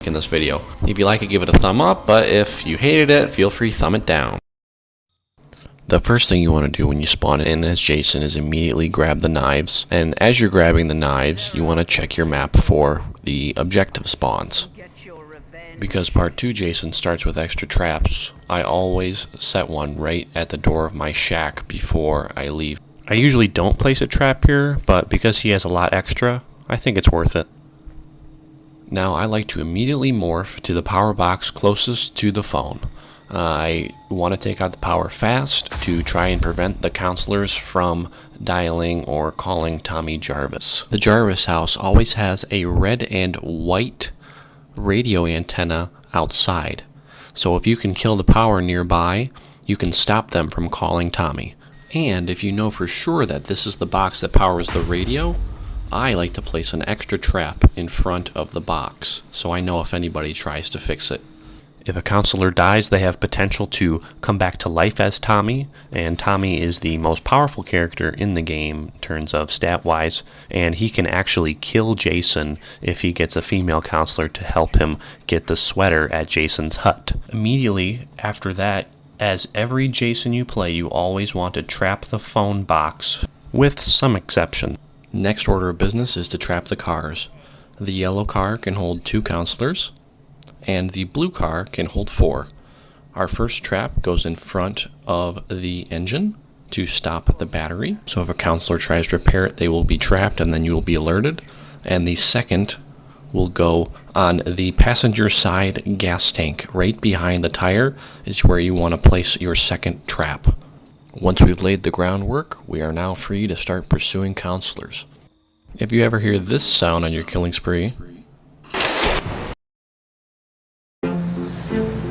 in this video. If you like it, give it a thumb up, but if you hated it, feel free to thumb it down. The first thing you want to do when you spawn in as Jason is immediately grab the knives, and as you're grabbing the knives, you want to check your map for the objective spawns. Because part 2 Jason starts with extra traps, I always set one right at the door of my shack before I leave. I usually don't place a trap here, but because he has a lot extra, I think it's worth it. Now I like to immediately morph to the power box closest to the phone. I want to take out the power fast to try and prevent the counselors from dialing or calling Tommy Jarvis. The Jarvis house always has a red and white radio antenna outside. So if you can kill the power nearby, you can stop them from calling Tommy. And if you know for sure that this is the box that powers the radio, I like to place an extra trap in front of the box, so I know if anybody tries to fix it. If a counselor dies, they have potential to come back to life as Tommy, and Tommy is the most powerful character in the game in terms of stat-wise, and he can actually kill Jason if he gets a female counselor to help him get the sweater at Jason's hut. Immediately after that, as every Jason you play, you always want to trap the phone box, with some exception. Next order of business is to trap the cars. The yellow car can hold 2 counselors, and the blue car can hold 4. Our first trap goes in front of the engine to stop the battery. So if a counselor tries to repair it, they will be trapped and then you will be alerted. And the second will go on the passenger side gas tank. Right behind the tire is where you want to place your second trap. Once we've laid the groundwork, we are now free to start pursuing counselors. If you ever hear this sound on your killing spree,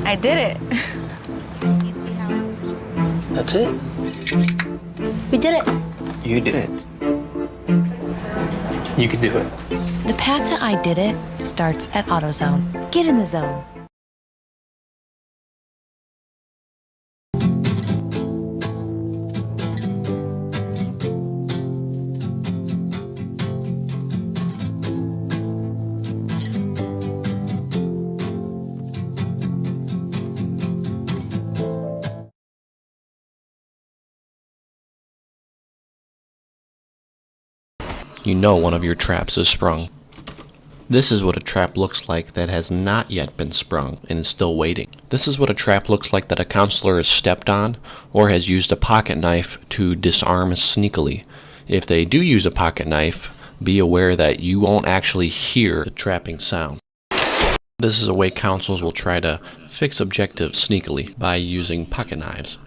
I did it. Do you see how it's... That's it? We did it. You did it. You can do it. The path to I did it starts at AutoZone. Get in the zone. you know one of your traps is sprung. This is what a trap looks like that has not yet been sprung and is still waiting. This is what a trap looks like that a counselor has stepped on or has used a pocket knife to disarm sneakily. If they do use a pocket knife, be aware that you won't actually hear the trapping sound. This is a way counselors will try to fix objectives sneakily by using pocket knives.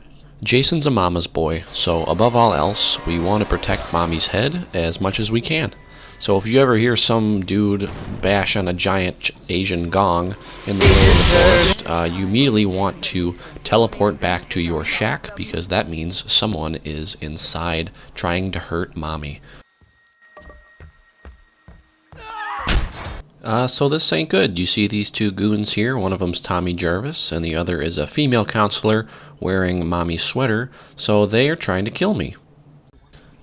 Jason's a mama's boy, so above all else, we want to protect mommy's head as much as we can. So if you ever hear some dude bash on a giant Asian gong in the middle of the forest, you immediately want to teleport back to your shack because that means someone is inside trying to hurt mommy. So this ain't good. You see these two goons here. One of them's Tommy Jarvis, and the other is a female counselor wearing mommy's sweater, so they are trying to kill me.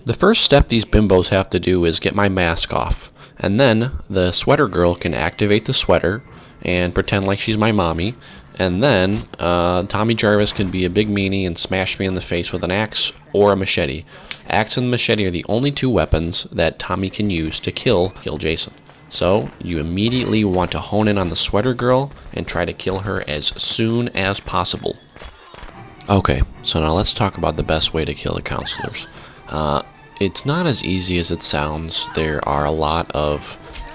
The first step these bimbos have to do is get my mask off, and then the sweater girl can activate the sweater and pretend like she's my mommy, and then Tommy Jarvis can be a big meanie and smash me in the face with an axe or a machete. Axe and machete are the only two weapons that Tommy can use to kill Jason. So you immediately want to hone in on the sweater girl and try to kill her as soon as possible. Okay, so now let's talk about the best way to kill the counselors. It's not as easy as it sounds. There are a lot of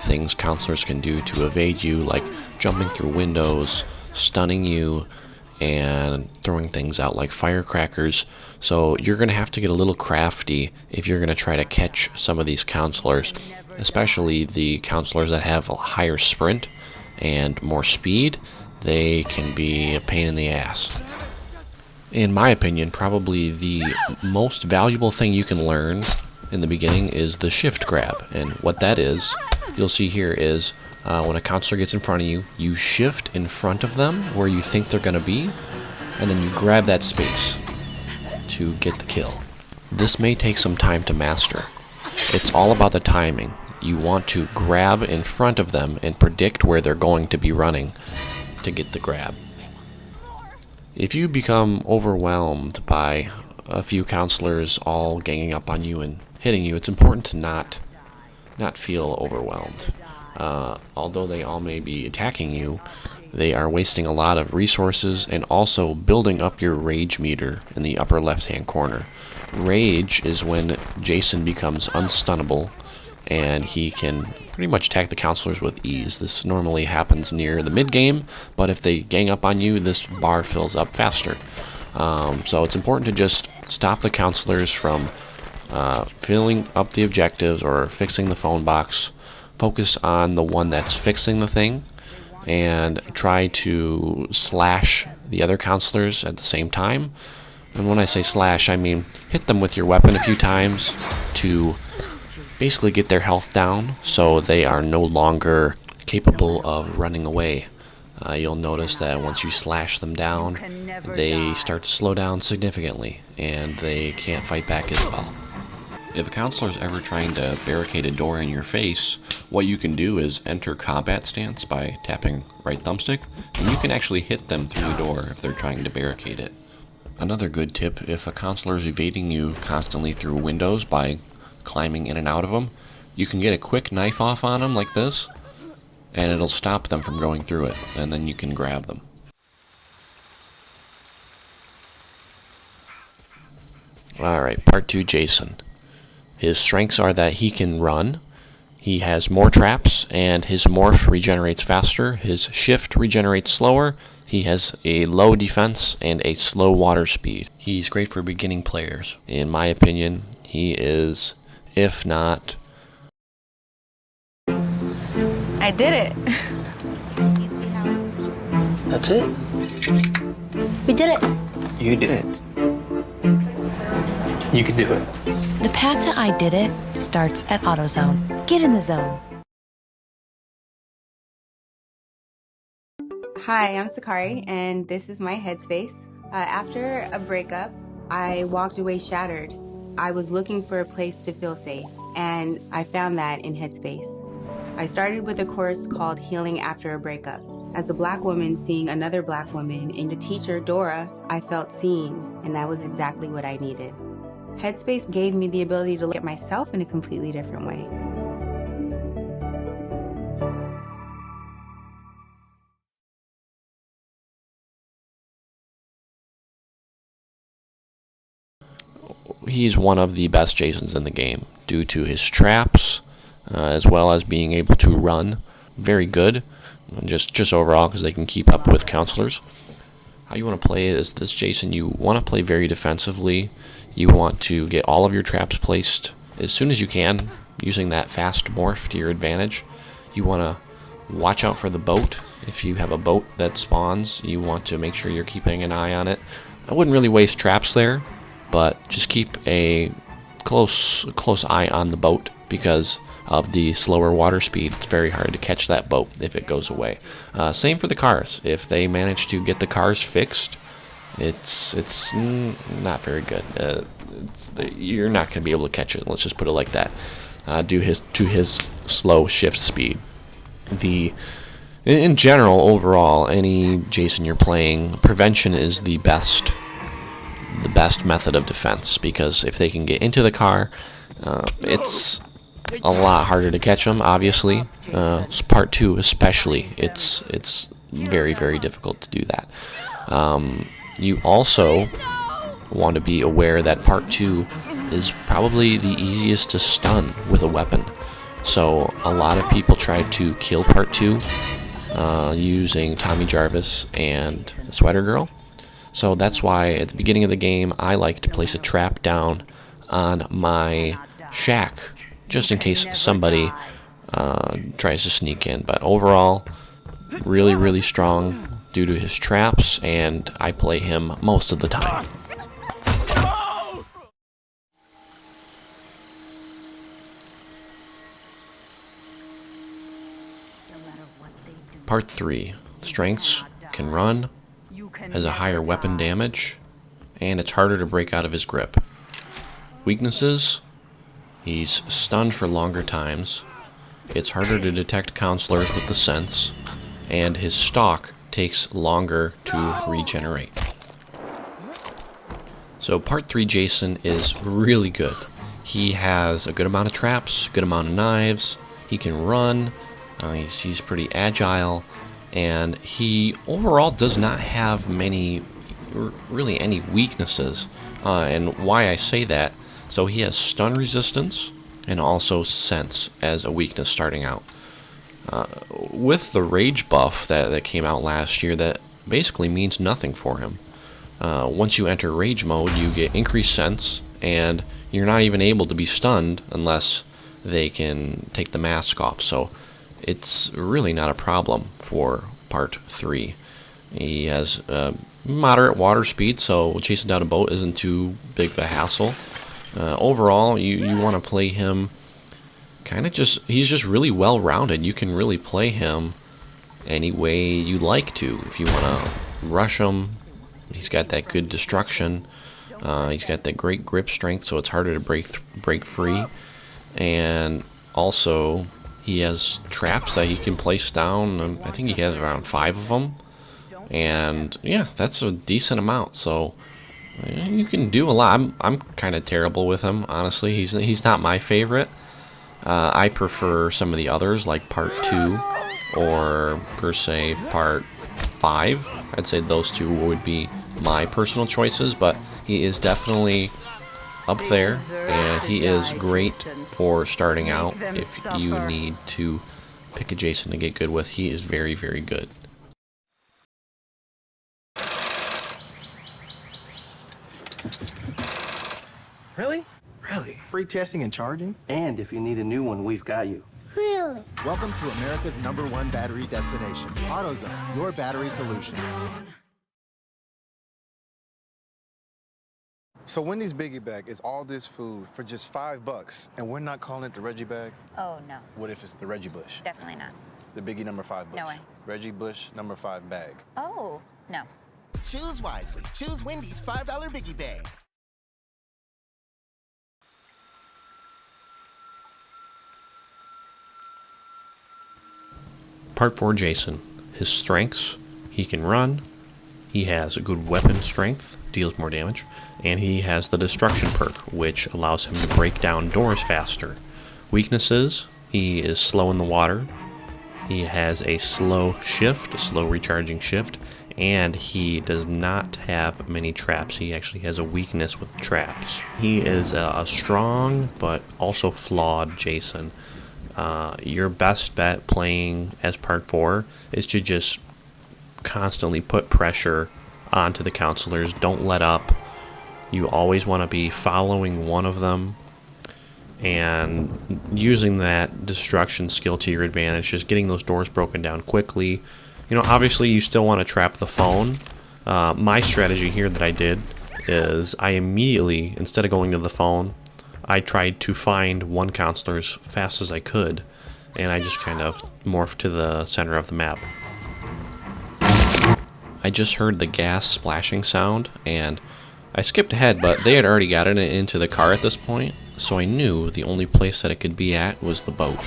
things counselors can do to evade you, like jumping through windows, stunning you, and throwing things out like firecrackers. So you're going to have to get a little crafty if you're going to try to catch some of these counselors, especially the counselors that have a higher sprint and more speed. They can be a pain in the ass. In my opinion, probably the most valuable thing you can learn in the beginning is the shift grab. And what that is, you'll see here is when a counselor gets in front of you, you shift in front of them where you think they're going to be, and then you grab that space to get the kill. This may take some time to master. It's all about the timing. you want to grab in front of them and predict where they're going to be running to get the grab. If you become overwhelmed by a few counselors all ganging up on you and hitting you, it's important to not feel overwhelmed. Although they all may be attacking you, they are wasting a lot of resources and also building up your rage meter in the upper left-hand corner. Rage is when Jason becomes unstunnable and he can pretty much attack the counselors with ease. This normally happens near the mid-game, but if they gang up on you, this bar fills up faster. So it's important to just stop the counselors from filling up the objectives or fixing the phone box. Focus on the one that's fixing the thing and try to slash the other counselors at the same time. And when I say slash, I mean hit them with your weapon a few times to basically get their health down so they are no longer capable of running away. You'll notice that once you slash them down, they start to slow down significantly and they can't fight back as well. If a counselor is ever trying to barricade a door in your face, what you can do is enter combat stance by tapping right thumbstick, and you can actually hit them through the door if they're trying to barricade it. Another good tip, if a counselor is evading you constantly through windows by climbing in and out of them, you can get a quick knife off on them like this, and it'll stop them from going through it, and then you can grab them. Alright, part 2, Jason. His strengths are that he can run, he has more traps, and his morph regenerates faster, his shift regenerates slower, he has a low defense and a slow water speed. He's great for beginning players. In my opinion, he is, if not... I did it. Do you see how it's... That's it. We did it. You did it. You can do it. The path to I did it starts at AutoZone. Get in the zone. Hi, I'm Sakari, and this is my headspace. After a breakup, I walked away shattered. I was looking for a place to feel safe, and I found that in Headspace. I started with a course called Healing After a Breakup. As a Black woman seeing another Black woman in the teacher, Dora, I felt seen, and that was exactly what I needed. Headspace gave me the ability to look at myself in a completely different way. He's one of the best Jasons in the game due to his traps, as well as being able to run. Very good, just overall, because they can keep up with counselors. How you want to play is this Jason. You want to play very defensively. You want to get all of your traps placed as soon as you can, using that fast morph to your advantage. You want to watch out for the boat. If you have a boat that spawns, you want to make sure you're keeping an eye on it. I wouldn't really waste traps there, but just keep a close eye on the boat because of the slower water speed. It's very hard to catch that boat if it goes away. Same for the cars. If they manage to get the cars fixed, it's not very good. You're not going to be able to catch it. Let's just put it like that. Due to his slow shift speed. In general, overall, any Jason you're playing, prevention is the best method of defense, because if they can get into the car, it's a lot harder to catch them, obviously. Part 2 especially, it's very, very difficult to do that. You also want to be aware that part 2 is probably the easiest to stun with a weapon. So a lot of people try to kill part 2 using Tommy Jarvis and the Sweater Girl. So that's why at the beginning of the game I like to place a trap down on my shack, just in case somebody tries to sneak in. But overall, really, really strong due to his traps, and I play him most of the time. Part 3. Strengths: can run, has a higher weapon damage, and it's harder to break out of his grip. Weaknesses: he's stunned for longer times, It's harder to detect counselors with the sense, and his stalk takes longer to regenerate. So part 3 Jason is really good. He has a good amount of traps, good amount of knives, he can run, he's pretty agile, and he overall does not have really any weaknesses. And why I say that, so he has stun resistance and also sense as a weakness starting out. With the rage buff that came out last year, that basically means nothing for him. Once you enter rage mode, you get increased sense, and you're not even able to be stunned unless they can take the mask off. So it's really not a problem for part 3. He has moderate water speed, so chasing down a boat isn't too big of a hassle. Overall, you want to play him he's just really well rounded. You can really play him any way you like to. If you want to rush him, he's got that good destruction. He's got that great grip strength, so it's harder to break free. And also, he has traps that he can place down. I think he has around 5 of them. And yeah, that's a decent amount. So you can do a lot. I'm kind of terrible with him, honestly. He's not my favorite. I prefer some of the others, like part 2 or per se part 5. I'd say those 2 would be my personal choices, but he is definitely up there, and he is great for starting out. If you need to pick a Jason to get good with, he is very, very good. Really? Really? Free testing and charging? And if you need a new one, we've got you. Really? Welcome to America's #1 battery destination, AutoZone, your battery solution. So Wendy's Biggie Bag is all this food for just $5, and we're not calling it the Reggie Bag? Oh, no. What if it's the Reggie Bush? Definitely not. The Biggie #5 Bush? No way. Reggie Bush #5 bag. Oh, no. Choose wisely. Choose Wendy's $5 Biggie Bag. Part 4 Jason. His strengths: he can run, he has a good weapon strength, deals more damage, and he has the destruction perk, which allows him to break down doors faster. Weaknesses: he is slow in the water, he has a slow shift, a slow recharging shift, and he does not have many traps. He actually has a weakness with traps. He is a strong but also flawed Jason. Your best bet playing as part 4 is to just constantly put pressure onto the counselors. Don't let up. You always want to be following one of them and using that destruction skill to your advantage, just getting those doors broken down quickly. You know, obviously you still want to trap the phone. My strategy here that I did is I immediately, instead of going to the phone, I tried to find one counselor as fast as I could, and I just kind of morphed to the center of the map. I just heard the gas splashing sound, and I skipped ahead, but they had already gotten it into the car at this point, so I knew the only place that it could be at was the boat.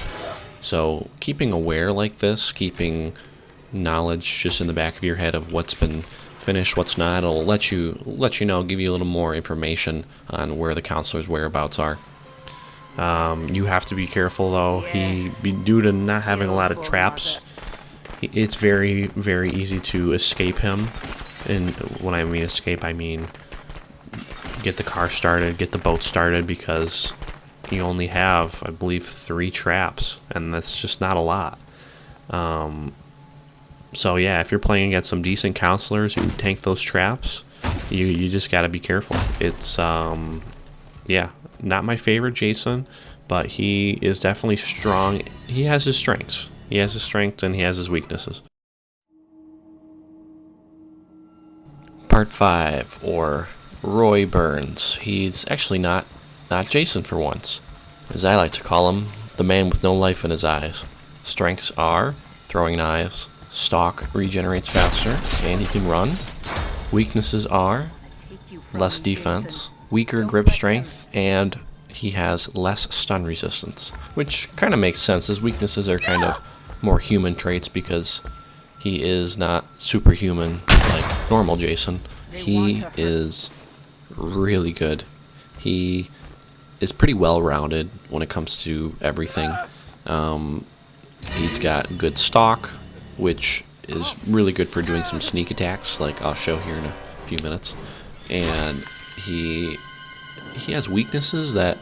So keeping aware like this, keeping knowledge just in the back of your head of what's been finished, what's not, it'll let you know, give you a little more information on where the counselor's whereabouts are. You have to be careful though. Due to not having a lot of traps, it's very, very easy to escape him. And when I mean escape, I mean get the car started, get the boat started, because you only have, I believe, 3 traps, and that's just not a lot. So yeah, if you're playing against some decent counselors who tank those traps, you just got to be careful. It's yeah, not my favorite Jason, but he is definitely strong. He has his strengths. He has his strengths and he has his weaknesses. Part 5, or Roy Burns. He's actually not Jason for once. As I like to call him, the man with no life in his eyes. Strengths are throwing knives, stalk regenerates faster, and he can run. Weaknesses are less defense, weaker grip strength, and he has less stun resistance, which kind of makes sense. His weaknesses are kind of more human traits because he is not superhuman like normal Jason. He is really good. He is pretty well-rounded when it comes to everything. He's got good stock, which is really good for doing some sneak attacks, like I'll show here in a few minutes. And he has weaknesses that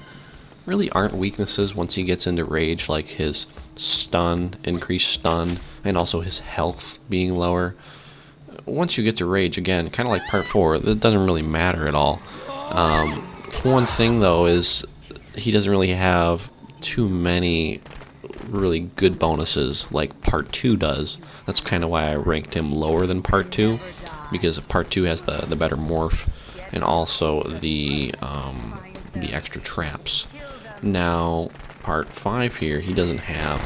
really aren't weaknesses once he gets into rage, like his stun, increased stun, and also his health being lower. Once you get to rage, again, kind of like part 4, it doesn't really matter at all. One thing though is he doesn't really have too many really good bonuses like part 2 does. That's kind of why I ranked him lower than part 2, because part 2 has the better morph and also the extra traps. Now part 5 here, he doesn't have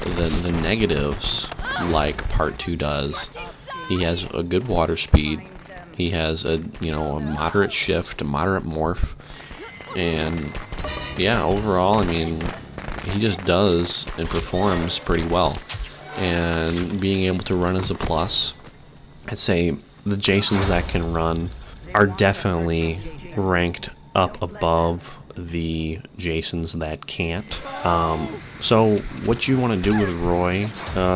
the negatives like part 2 does. He has a good water speed. He has a moderate shift, a moderate morph, and yeah, overall, I mean, he just does and performs pretty well. And being able to run is a plus. I'd say the Jasons that can run are definitely ranked up above the Jasons that can't. So what you want to do with Roy,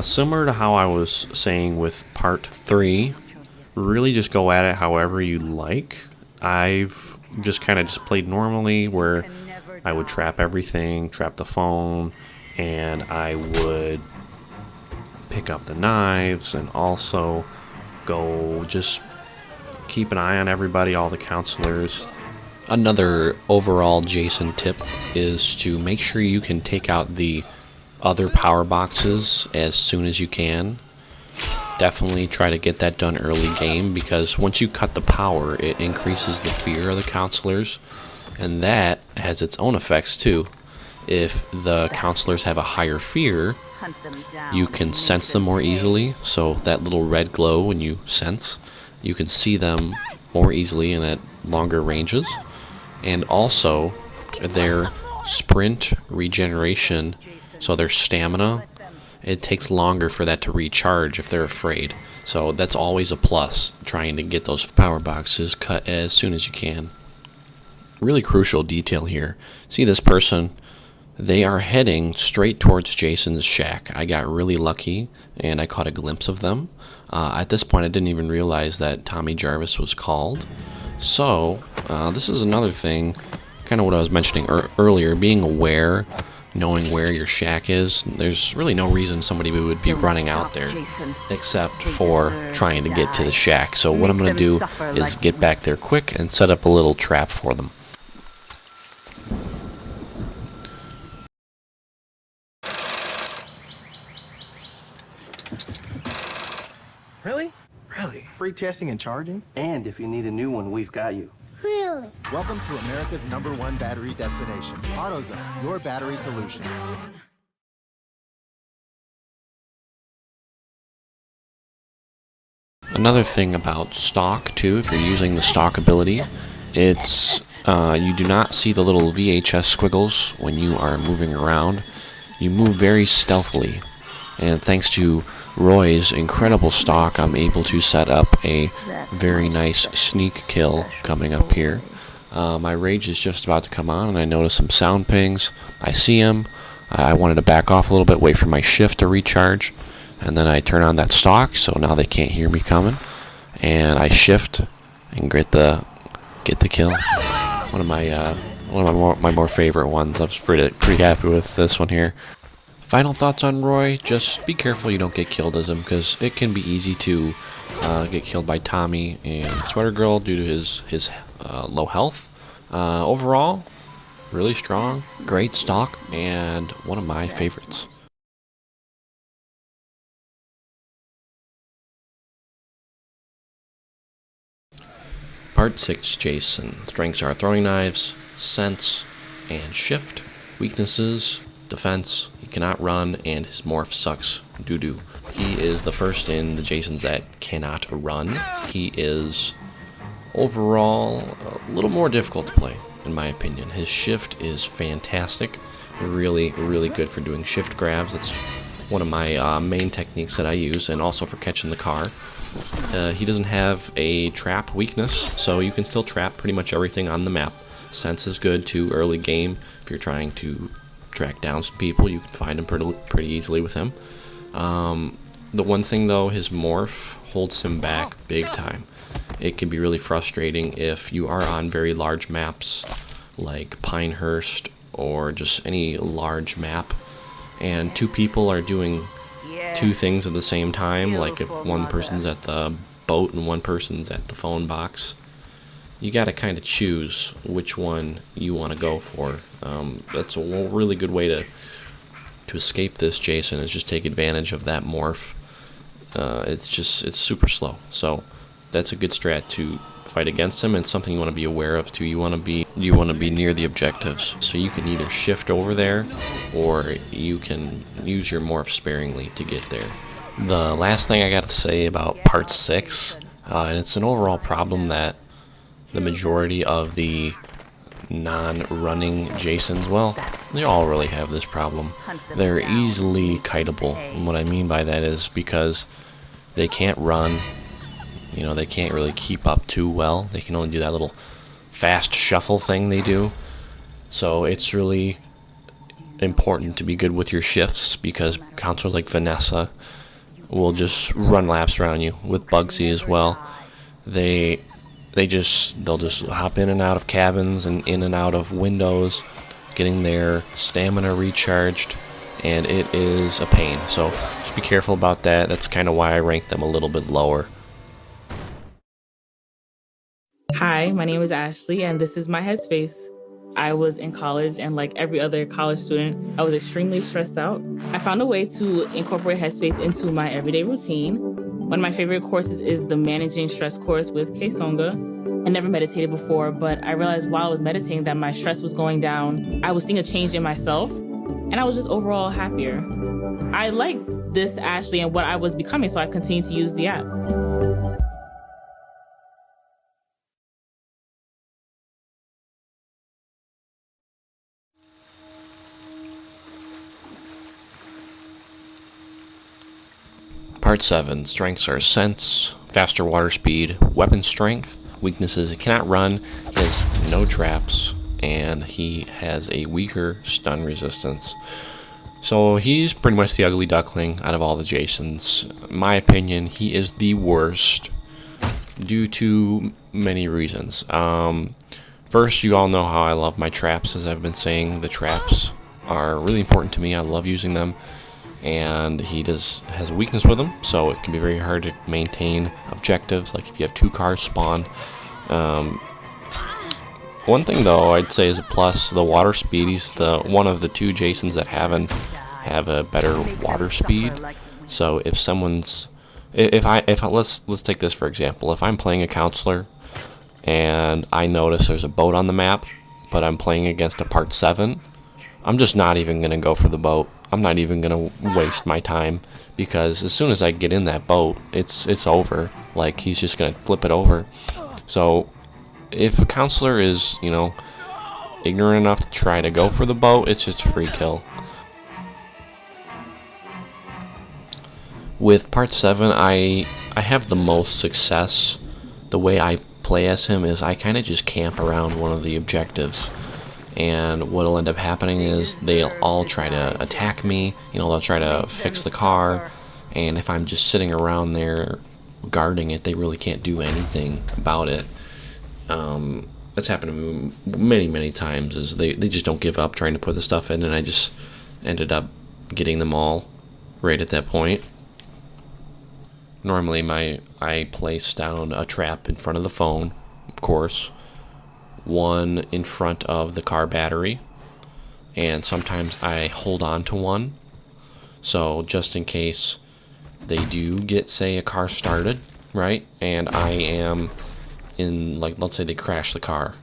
similar to how I was saying with part 3, really just go at it however you like. I've just kind of just played normally, where I would trap everything, trap the phone, and I would pick up the knives, and also go just keep an eye on everybody, all the counselors. Another overall Jason tip is to make sure you can take out the other power boxes as soon as you can. Definitely try to get that done early game, because once you cut the power, it increases the fear of the counselors, and that has its own effects too. If the counselors have a higher fear, you can sense them more easily, so that little red glow when you sense, you can see them more easily and at longer ranges. And also their sprint regeneration, so their stamina, it takes longer for that to recharge if they're afraid. So that's always a plus, trying to get those power boxes cut as soon as you can. Really crucial detail here. See this person? They are heading straight towards Jason's shack. I got really lucky and I caught a glimpse of them. At this point I didn't even realize that Tommy Jarvis was called. So this is another thing, kind of what I was mentioning earlier, being aware, knowing where your shack is. There's really no reason somebody would be running out there except for trying to get to the shack. So what I'm going to do is get back there quick and set up a little trap for them. Really? Really? Free testing and charging? And if you need a new one, we've got you. Really? Welcome to America's #1 battery destination, AutoZone, your battery solution. Another thing about stock too, if you're using the stock ability, it's you do not see the little VHS squiggles when you are moving around. You move very stealthily, and thanks to Roy's incredible stock, I'm able to set up a very nice sneak kill coming up here. My rage is just about to come on, and I notice some sound pings. I see him. I wanted to back off a little bit, wait for my shift to recharge, and then I turn on that stock, so now they can't hear me coming. And I shift and get the kill. One of my more favorite ones. I was pretty happy with this one here. Final thoughts on Roy: just be careful you don't get killed as him, because it can be easy to get killed by Tommy and Sweater Girl due to his low health. Overall, really strong, great stock, and one of my favorites. Part 6 Jason. Strengths are throwing knives, sense, and shift. Weaknesses: defense, he cannot run, and his morph sucks doo-doo. He is the first in the Jasons that cannot run. He is overall a little more difficult to play. in my opinion. His shift is fantastic. Really, really good for doing shift grabs. It's one of my main techniques that I use, and also for catching the car. He doesn't have a trap weakness, so you can still trap pretty much everything on the map. Sense is good too early game. If you're trying to track down some people, you can find them pretty easily with him. The one thing though, his morph holds him back big time. It can be really frustrating if you are on very large maps like Pinehurst or just any large map, and two people are doing two things at the same time, like if one person's at the boat and one person's at the phone box. You gotta kind of choose which one you want to go for. That's a really good way to escape this Jason, is just take advantage of that morph. It's super slow, so that's a good strat to fight against him, and something you want to be aware of too. You want to be near the objectives, so you can either shift over there or you can use your morph sparingly to get there. The last thing I got to say about part 6, and it's an overall problem that the majority of the non-running Jasons, well, they all really have this problem. They're easily kiteable, and what I mean by that is because they can't run. You know, they can't really keep up too well. They can only do that little fast shuffle thing they do. So it's really important to be good with your shifts, because counselors like Vanessa will just run laps around you, with Bugsy as well. They'll just hop in and out of cabins and in and out of windows, getting their stamina recharged, and it is a pain. So just be careful about that. That's kind of why I rank them a little bit lower. Hi, my name is Ashley, and this is my headspace. I was in college, and like every other college student, I was extremely stressed out. I found a way to incorporate headspace into my everyday routine. One of my favorite courses is the Managing Stress course with Kay Songa. I never meditated before, but I realized while I was meditating that my stress was going down. I was seeing a change in myself, and I was just overall happier. I liked this Ashley and what I was becoming, so I continued to use the app. Part 7. Strengths are sense, faster water speed, weapon strength. Weaknesses: he cannot run, he has no traps, and he has a weaker stun resistance. So he's pretty much the ugly duckling out of all the Jasons. In my opinion, he is the worst due to many reasons. First, you all know how I love my traps. As I've been saying, the traps are really important to me. I love using them. And he has a weakness with them, so it can be very hard to maintain objectives, like if you have 2 cars spawned. One thing though I'd say is a plus: the water speed. He's the one of the 2 Jasons that have a better water speed. So if someone's let's take this for example. If I'm playing a counselor and I notice there's a boat on the map, but I'm playing against a part 7, I'm just not even gonna go for the boat. I'm not even gonna waste my time, because as soon as I get in that boat, it's over. Like, he's just gonna flip it over. So if a counselor is, ignorant enough to try to go for the boat, it's just a free kill. With part 7, I have the most success. The way I play as him is I kind of just camp around one of the objectives. And what'll end up happening is they'll all try to attack me. They'll try to fix the car. And if I'm just sitting around there guarding it, they really can't do anything about it. That's happened to me many, many times. Is they just don't give up trying to put the stuff in, and I just ended up getting them all right at that point. Normally, I place down a trap in front of the phone, of course. One in front of the car battery, and sometimes I hold on to one, so just in case they do get, say, a car started, right, and I am in, like, let's say they crash the car,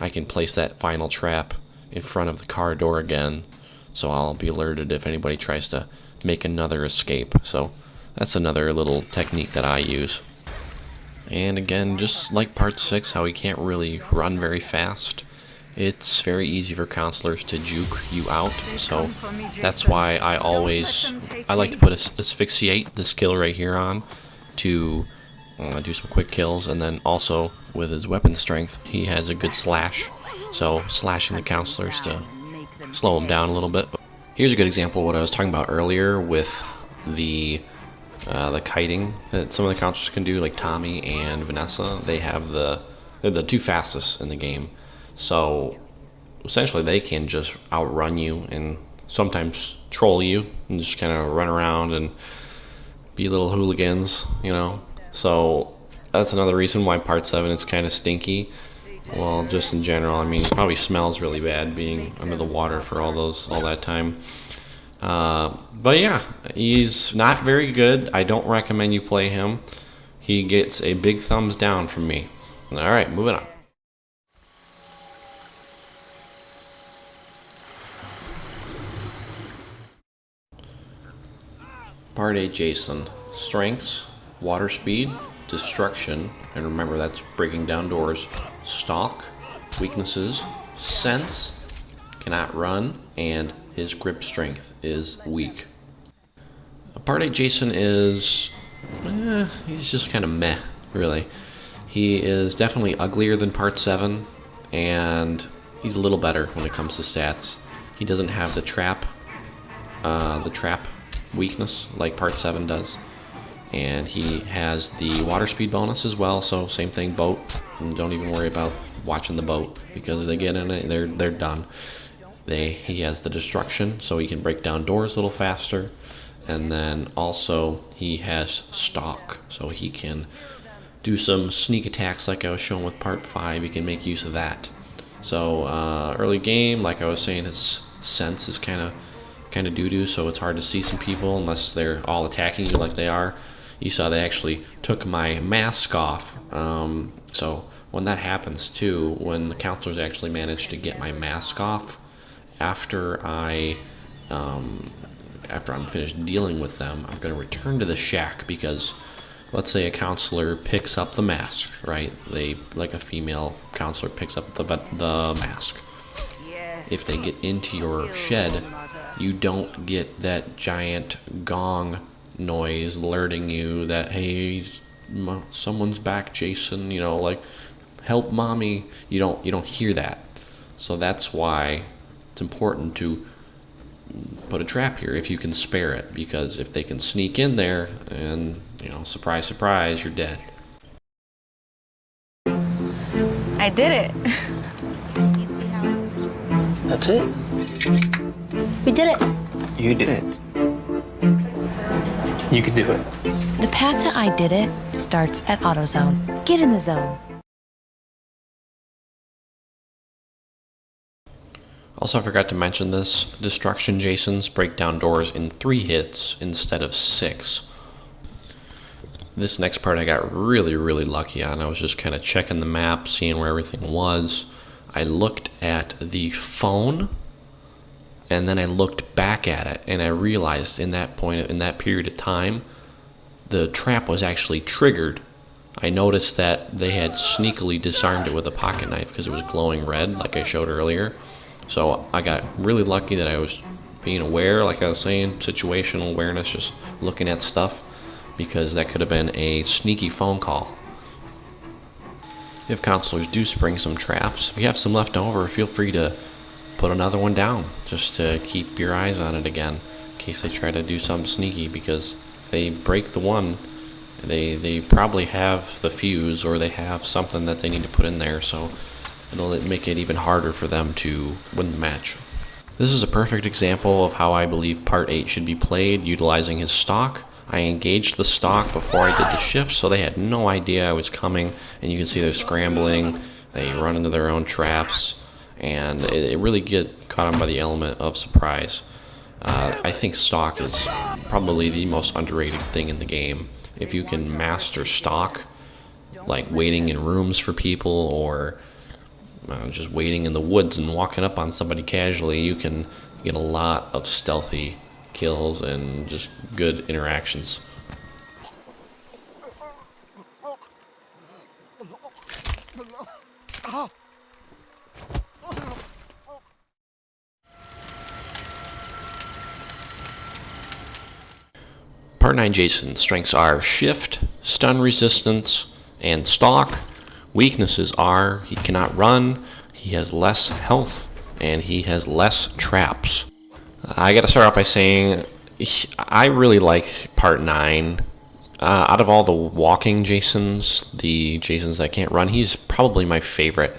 I can place that final trap in front of the car door again, so I'll be alerted if anybody tries to make another escape. So that's another little technique that I use. And again, just like part 6, how he can't really run very fast, it's very easy for counselors to juke you out, so that's why I like to put asphyxiate, the skill right here, on to do some quick kills, and then also with his weapon strength, he has a good slash, so slashing the counselors to slow them down a little bit. Here's a good example of what I was talking about earlier with the kiting that some of the counselors can do, like Tommy and Vanessa. They're the two fastest in the game. So essentially they can just outrun you and sometimes troll you and just kind of run around and be little hooligans, you know. So that's another reason why Part 7 is kind of stinky. Well, just in general, I mean, it probably smells really bad being under the water for all that time. But yeah, he's not very good. I don't recommend you play him. He gets a big thumbs down from me. Alright, moving on. Part 8 Jason. Strengths, water speed, destruction, and remember that's breaking down doors, stalk, weaknesses, sense, cannot run, and his grip strength is weak. Part 8 Jason is, he's just kind of meh, really. He is definitely uglier than Part 7, and he's a little better when it comes to stats. He doesn't have the trap weakness like Part 7 does. And he has the water speed bonus as well, so same thing, boat. And don't even worry about watching the boat, because if they get in it, they're done. He has the destruction, so he can break down doors a little faster. And then also he has stalk, so he can do some sneak attacks like I was showing with Part 5. He can make use of that. So early game, like I was saying, his sense is kind of doo-doo, so it's hard to see some people unless they're all attacking you like they are. You saw they actually took my mask off. So when that happens too, when the counselors actually manage to get my mask off after I'm finished dealing with them, I'm going to return to the shack, because let's say a counselor picks up the mask, right? Like a female counselor picks up the mask. If they get into your shed, you don't get that giant gong noise alerting you that, hey, someone's back, Jason, you know, like, help mommy. You don't hear that. So that's why it's important to put a trap here if you can spare it, because if they can sneak in there and, you know, surprise, surprise, you're dead. I did it. Do you see how it's... That's it. We did it. You did it. You can do it. The path to I did it starts at AutoZone. Get in the zone. Also, I forgot to mention this. Destruction Jasons break down doors in 3 hits instead of 6. This next part I got really, really lucky on. I was just kind of checking the map, seeing where everything was. I looked at the phone, and then I looked back at it, and I realized in that period of time, the trap was actually triggered. I noticed that they had sneakily disarmed it with a pocket knife because it was glowing red, like I showed earlier. So I got really lucky that I was being aware, like I was saying, situational awareness, just looking at stuff, because that could have been a sneaky phone call. If counselors do spring some traps, if you have some left over, feel free to put another one down just to keep your eyes on it again in case they try to do something sneaky, because if they break the one, they probably have the fuse or they have something that they need to put in there, so it'll make it even harder for them to win the match. This is a perfect example of how I believe Part 8 should be played, utilizing his stalk. I engaged the stalk before I did the shift, so they had no idea I was coming, and you can see they're scrambling, they run into their own traps, and it really get caught on by the element of surprise. I think stalk is probably the most underrated thing in the game. If you can master stalk, like waiting in rooms for people, or just waiting in the woods and walking up on somebody casually, you can get a lot of stealthy kills and just good interactions. Part 9 Jason's strengths are shift, stun resistance, and stalk. Weaknesses are he cannot run, he has less health, and he has less traps. I gotta start off by saying I really like Part 9. Out of all the walking Jasons, the Jasons that can't run, he's probably my favorite.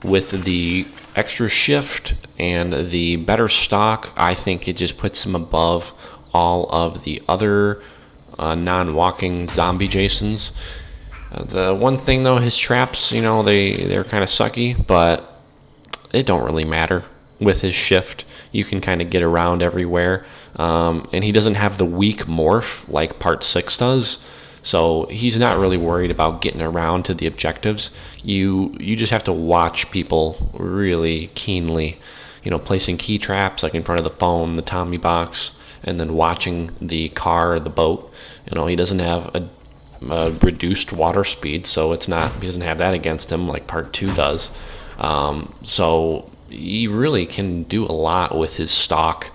With the extra shift and the better stock, I think it just puts him above all of the other non-walking zombie Jasons. The one thing though, his traps, they're kind of sucky, but it don't really matter. With his shift, you can kind of get around everywhere, and he doesn't have the weak morph like Part 6 does, so he's not really worried about getting around to the objectives. You just have to watch people really keenly, placing key traps like in front of the phone, the Tommy box, and then watching the car or the boat. He doesn't have a reduced water speed, so he doesn't have that against him like Part 2 does. So he really can do a lot with his stock,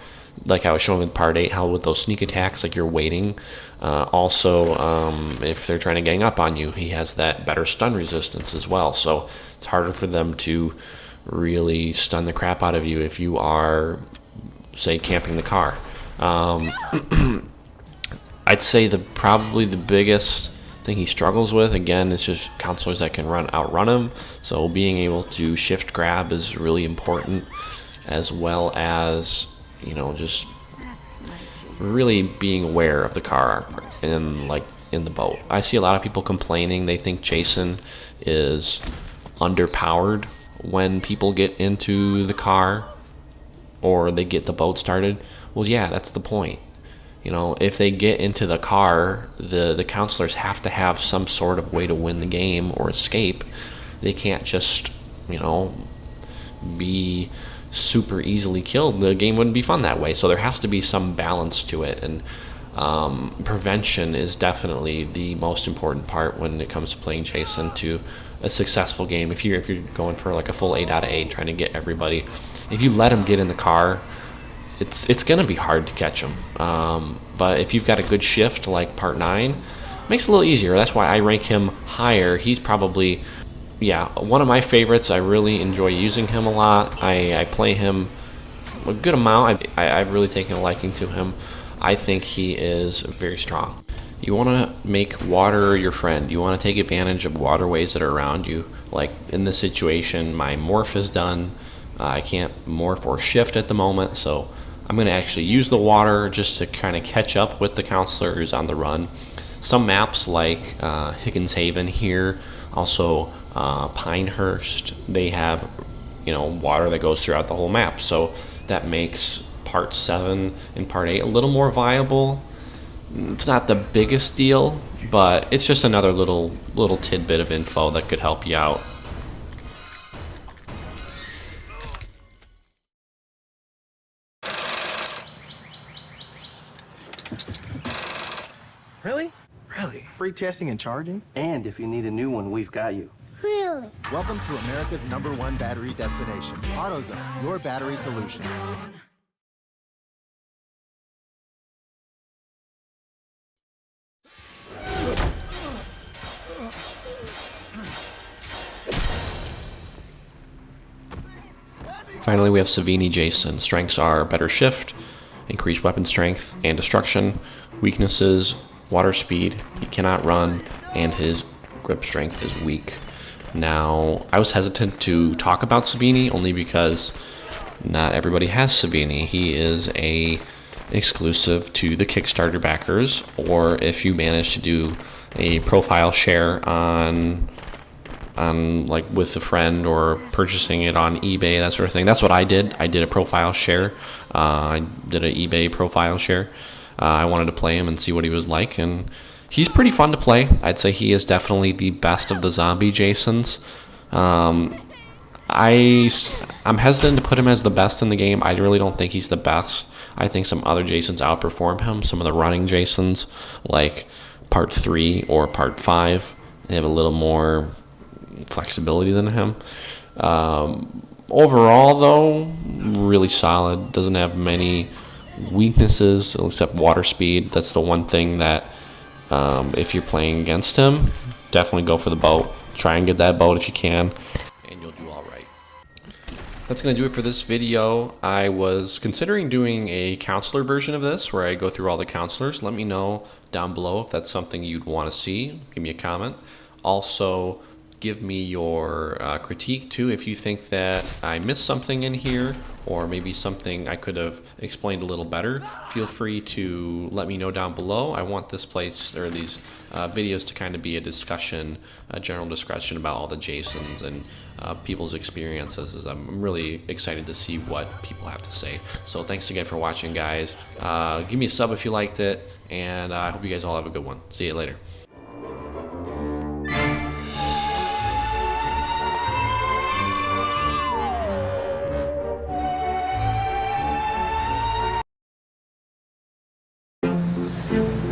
like I was showing in Part 8, how with those sneak attacks, like you're waiting. Also, if they're trying to gang up on you, he has that better stun resistance as well. So it's harder for them to really stun the crap out of you if you are, say, camping the car. I'd say probably the biggest thing he struggles with, again, is just counselors that can outrun him. So being able to shift grab is really important, as well as just really being aware of the car and like in the boat. I see a lot of people complaining they think Jason is underpowered when people get into the car or they get the boat started. Well, yeah, that's the point. If they get into the car, the counselors have to have some sort of way to win the game or escape. They can't just, be super easily killed. The game wouldn't be fun that way. So there has to be some balance to it. And prevention is definitely the most important part when it comes to playing Jason to a successful game. If you're going for like a full 8 out of 8, trying to get everybody, if you let them get in the car, it's going to be hard to catch them. But if you've got a good shift like Part 9, it makes it a little easier. That's why I rank him higher. He's probably, one of my favorites. I really enjoy using him a lot. I play him a good amount. I've really taken a liking to him. I think he is very strong. You want to make water your friend. You want to take advantage of waterways that are around you. Like in this situation, my morph is done. I can't morph or shift at the moment, so I'm going to actually use the water just to kind of catch up with the counselor who's on the run. Some maps like Higgins Haven here, also Pinehurst, they have water that goes throughout the whole map. So that makes Part 7 and Part 8 a little more viable. It's not the biggest deal, but it's just another little tidbit of info that could help you out. Really? Really? Free testing and charging? And if you need a new one, we've got you. Really? Welcome to America's #1 battery destination, AutoZone, your battery solution. Finally, we have Savini Jason. Strengths are better shift, increased weapon strength and destruction. Weaknesses, water speed, he cannot run, and his grip strength is weak. Now, I was hesitant to talk about Savini only because not everybody has Savini. He is a exclusive to the Kickstarter backers, or if you manage to do a profile share on like with a friend or purchasing it on eBay, that sort of thing. That's what I did. I did a profile share. I did an eBay profile share. I wanted to play him and see what he was like, and he's pretty fun to play. I'd say he is definitely the best of the zombie Jasons. I'm hesitant to put him as the best in the game. I really don't think he's the best. I think some other Jasons outperform him. Some of the running Jasons, like Part 3 or Part 5, they have a little more flexibility than him. Overall, though, really solid. Doesn't have many weaknesses except water speed. That's the one thing that if you're playing against him, definitely go for the boat. Try and get that boat if you can, and you'll do all right. That's going to do it for this video. I was considering doing a counselor version of this where I go through all the counselors. Let me know down below if that's something you'd want to see. Give me a comment. Also, give me your critique too if you think that I missed something in here or maybe something I could have explained a little better. Feel free to let me know down below. I want this place or these videos to kind of be a discussion, a general discussion about all the Jasons and people's experiences. I'm really excited to see what people have to say. So thanks again for watching, guys. Give me a sub if you liked it, and I hope you guys all have a good one. See you later.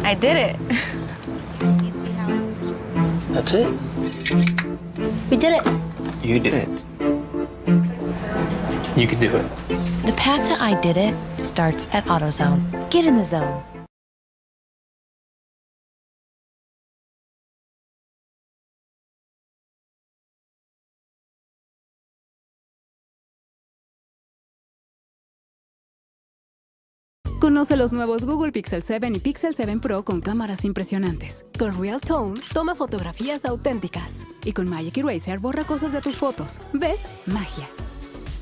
I did it. Do you see how it's... That's it. We did it. You did it. You can do it. The path to I did it starts at AutoZone. Get in the zone. Conoce los nuevos Google Pixel 7 y Pixel 7 Pro con cámaras impresionantes. Con Real Tone, toma fotografías auténticas. Y con Magic Eraser, borra cosas de tus fotos. ¿Ves? Magia.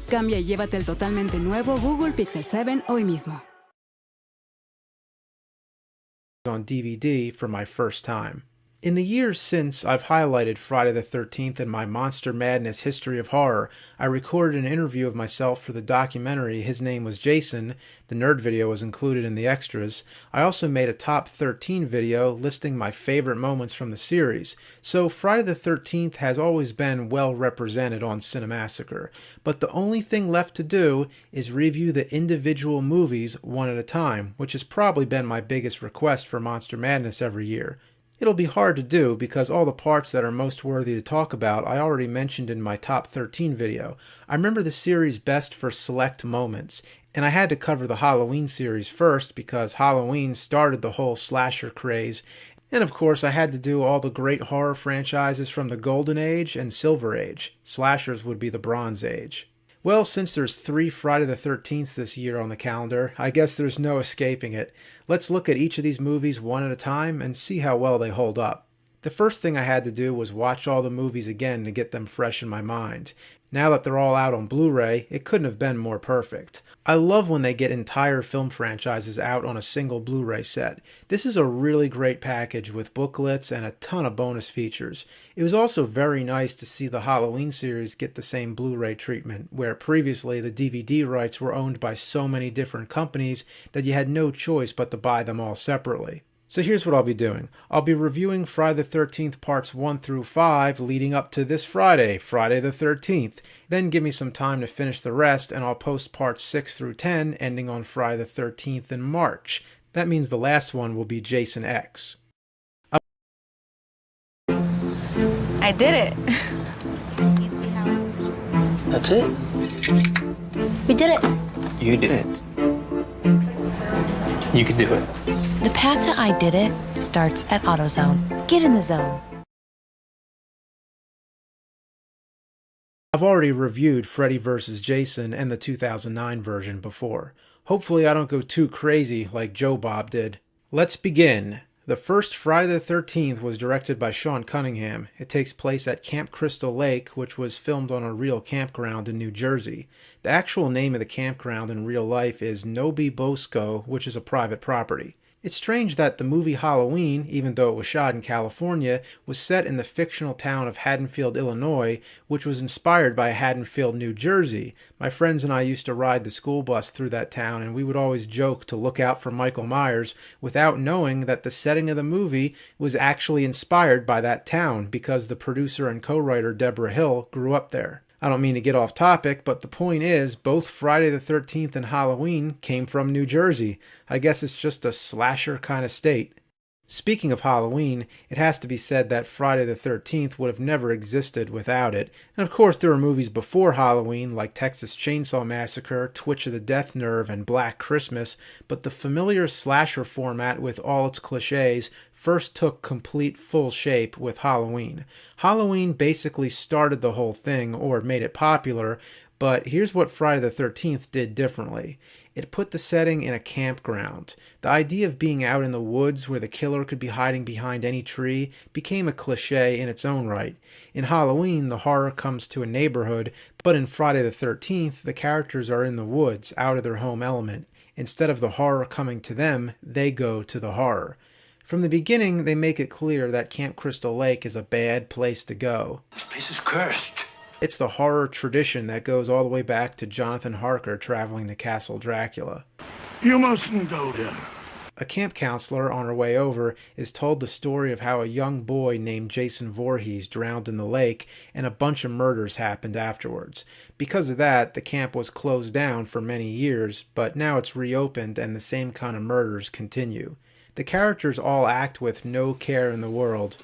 Cambia y llévate el totalmente nuevo Google Pixel 7 hoy mismo. On DVD for my first time. In the years since I've highlighted Friday the 13th in my Monster Madness History of Horror, I recorded an interview of myself for the documentary His Name Was Jason. The nerd video was included in the extras. I also made a top 13 video listing my favorite moments from the series. So Friday the 13th has always been well represented on Cinemassacre. But the only thing left to do is review the individual movies one at a time, which has probably been my biggest request for Monster Madness every year. It'll be hard to do because all the parts that are most worthy to talk about I already mentioned in my top 13 video. I remember the series best for select moments, and I had to cover the Halloween series first because Halloween started the whole slasher craze, and of course I had to do all the great horror franchises from the Golden Age and Silver Age. Slashers would be the Bronze Age. Well, since there's 3 Friday the 13th this year on the calendar, I guess there's no escaping it. Let's look at each of these movies one at a time and see how well they hold up. The first thing I had to do was watch all the movies again to get them fresh in my mind. Now that they're all out on Blu-ray, it couldn't have been more perfect. I love when they get entire film franchises out on a single Blu-ray set. This is a really great package with booklets and a ton of bonus features. It was also very nice to see the Halloween series get the same Blu-ray treatment, where previously the DVD rights were owned by so many different companies that you had no choice but to buy them all separately. So here's what I'll be doing. I'll be reviewing Friday the 13th parts 1 through 5 leading up to this Friday, Friday the 13th. Then give me some time to finish the rest and I'll post parts 6 through 10 ending on Friday the 13th in March. That means the last one will be Jason X. I did it. Do you see how it's... That's it. We did it. You did it. You can do it. The path to I did it starts at AutoZone. Get in the zone. I've already reviewed Freddy vs. Jason and the 2009 version before. Hopefully I don't go too crazy like Joe Bob did. Let's begin. The first Friday the 13th was directed by Sean Cunningham. It takes place at Camp Crystal Lake, which was filmed on a real campground in New Jersey. The actual name of the campground in real life is Nobi Bosco, which is a private property. It's strange that the movie Halloween, even though it was shot in California, was set in the fictional town of Haddonfield, Illinois, which was inspired by Haddonfield, New Jersey. My friends and I used to ride the school bus through that town, and we would always joke to look out for Michael Myers without knowing that the setting of the movie was actually inspired by that town because the producer and co-writer Deborah Hill grew up there. I don't mean to get off topic, but the point is, both Friday the 13th and Halloween came from New Jersey. I guess it's just a slasher kind of state. Speaking of Halloween, it has to be said that Friday the 13th would have never existed without it. And of course there were movies before Halloween like Texas Chainsaw Massacre, Twitch of the Death Nerve, and Black Christmas, but the familiar slasher format with all its cliches first took complete full shape with Halloween. Halloween basically started the whole thing, or made it popular, but here's what Friday the 13th did differently. It put the setting in a campground. The idea of being out in the woods where the killer could be hiding behind any tree became a cliche in its own right. In Halloween, the horror comes to a neighborhood, but in Friday the 13th, the characters are in the woods, out of their home element. Instead of the horror coming to them, they go to the horror. From the beginning, they make it clear that Camp Crystal Lake is a bad place to go. This place is cursed. It's the horror tradition that goes all the way back to Jonathan Harker traveling to Castle Dracula. You mustn't go there. A camp counselor on her way over is told the story of how a young boy named Jason Voorhees drowned in the lake and a bunch of murders happened afterwards. Because of that, the camp was closed down for many years, but now it's reopened and the same kind of murders continue. The characters all act with no care in the world.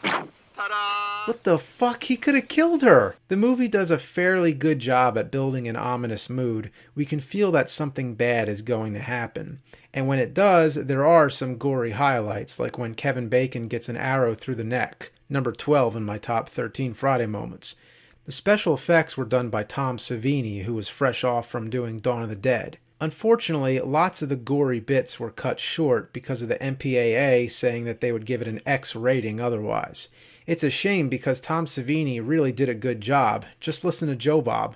What the fuck? He could have killed her! The movie does a fairly good job at building an ominous mood. We can feel that something bad is going to happen. And when it does, there are some gory highlights, like when Kevin Bacon gets an arrow through the neck, number 12 in my top 13 Friday moments. The special effects were done by Tom Savini, who was fresh off from doing Dawn of the Dead. Unfortunately, lots of the gory bits were cut short because of the MPAA saying that they would give it an X rating otherwise. It's a shame because Tom Savini really did a good job. Just listen to Joe Bob.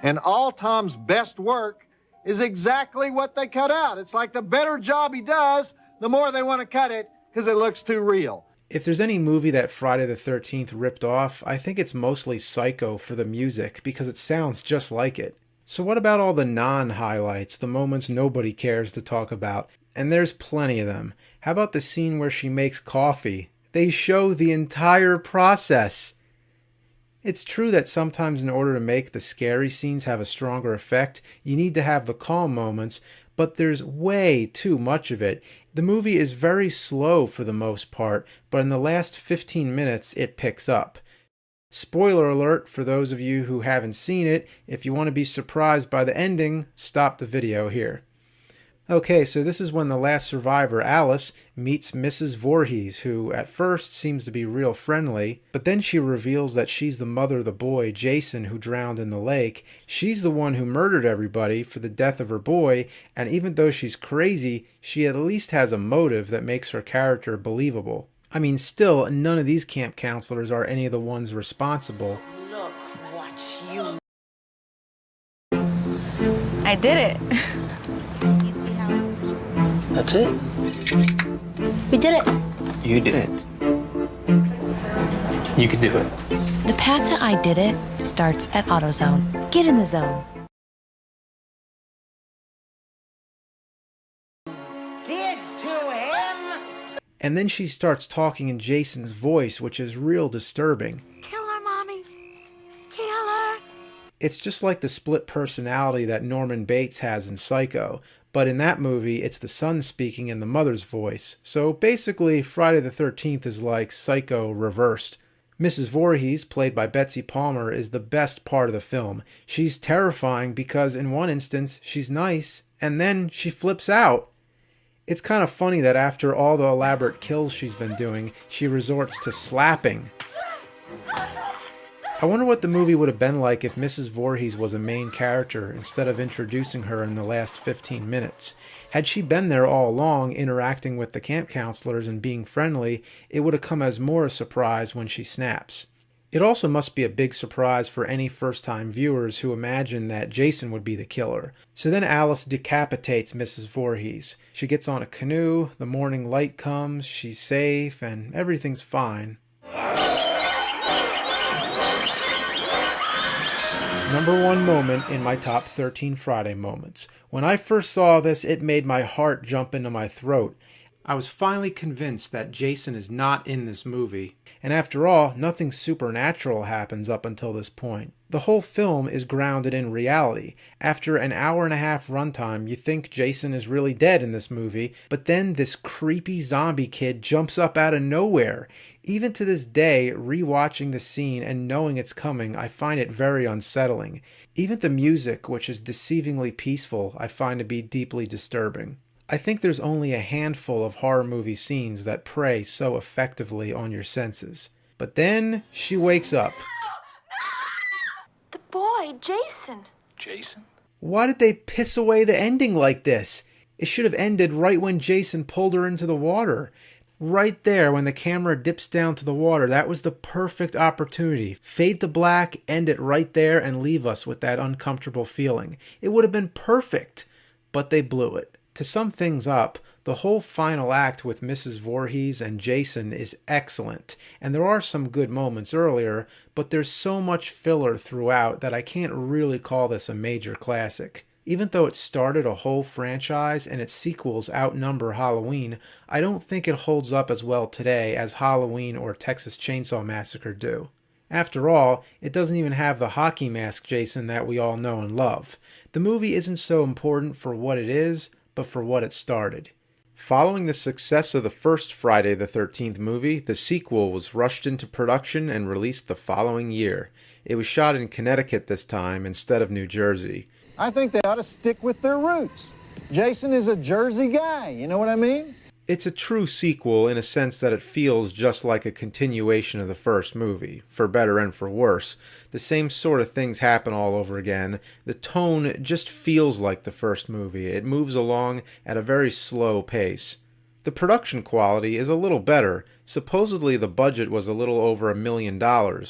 And all Tom's best work is exactly what they cut out. It's like the better job he does, the more they want to cut it because it looks too real. If there's any movie that Friday the 13th ripped off, I think it's mostly Psycho for the music because it sounds just like it. So what about all the non-highlights, the moments nobody cares to talk about? And there's plenty of them. How about the scene where she makes coffee? They show the entire process. It's true that sometimes in order to make the scary scenes have a stronger effect, you need to have the calm moments, but there's way too much of it. The movie is very slow for the most part, but in the last 15 minutes it picks up. Spoiler alert for those of you who haven't seen it, if you want to be surprised by the ending, stop the video here. Okay, so this is when the last survivor, Alice, meets Mrs. Voorhees, who at first seems to be real friendly, but then she reveals that she's the mother of the boy, Jason, who drowned in the lake. She's the one who murdered everybody for the death of her boy, and even though she's crazy, she at least has a motive that makes her character believable. I mean, still, none of these camp counselors are any of the ones responsible. Look what you... I did it. You see how it's... That's it. We did it. You did it. You can do it. The path to I did it starts at AutoZone. Get in the zone. Did to him? And then she starts talking in Jason's voice, which is real disturbing. Kill her, Mommy. Kill her. It's just like the split personality that Norman Bates has in Psycho, but in that movie, it's the son speaking in the mother's voice. So basically, Friday the 13th is like Psycho reversed. Mrs. Voorhees, played by Betsy Palmer, is the best part of the film. She's terrifying because in one instance, she's nice, and then she flips out. It's kind of funny that after all the elaborate kills she's been doing, she resorts to slapping. I wonder what the movie would have been like if Mrs. Voorhees was a main character instead of introducing her in the last 15 minutes. Had she been there all along, interacting with the camp counselors and being friendly, it would have come as more a surprise when she snaps. It also must be a big surprise for any first-time viewers who imagine that Jason would be the killer. So then Alice decapitates Mrs. Voorhees. She gets on a canoe, the morning light comes, she's safe, and everything's fine. Number one moment in my top 13 Friday moments. When I first saw this, it made my heart jump into my throat. I was finally convinced that Jason is not in this movie. And after all, nothing supernatural happens up until this point. The whole film is grounded in reality. After an hour-and-a-half runtime, you think Jason is really dead in this movie, but then this creepy zombie kid jumps up out of nowhere. Even to this day, rewatching the scene and knowing it's coming, I find it very unsettling. Even the music, which is deceivingly peaceful, I find to be deeply disturbing. I think there's only a handful of horror movie scenes that prey so effectively on your senses. But then she wakes up. The boy, Jason. Jason? Why did they piss away the ending like this? It should have ended right when Jason pulled her into the water. Right there, when the camera dips down to the water, that was the perfect opportunity. Fade to black, end it right there, and leave us with that uncomfortable feeling. It would have been perfect, but they blew it. To sum things up, the whole final act with Mrs. Voorhees and Jason is excellent, and there are some good moments earlier, but there's so much filler throughout that I can't really call this a major classic. Even though it started a whole franchise and its sequels outnumber Halloween, I don't think it holds up as well today as Halloween or Texas Chainsaw Massacre do. After all, it doesn't even have the hockey mask Jason that we all know and love. The movie isn't so important for what it is, but for what it started. Following the success of the first Friday the 13th movie, the sequel was rushed into production and released the following year. It was shot in Connecticut this time instead of New Jersey. I think they ought to stick with their roots. Jason is a Jersey guy, you know what I mean? It's a true sequel in a sense that it feels just like a continuation of the first movie, for better and for worse. The same sort of things happen all over again. The tone just feels like the first movie. It moves along at a very slow pace. The production quality is a little better. Supposedly the budget was a little over $1 million,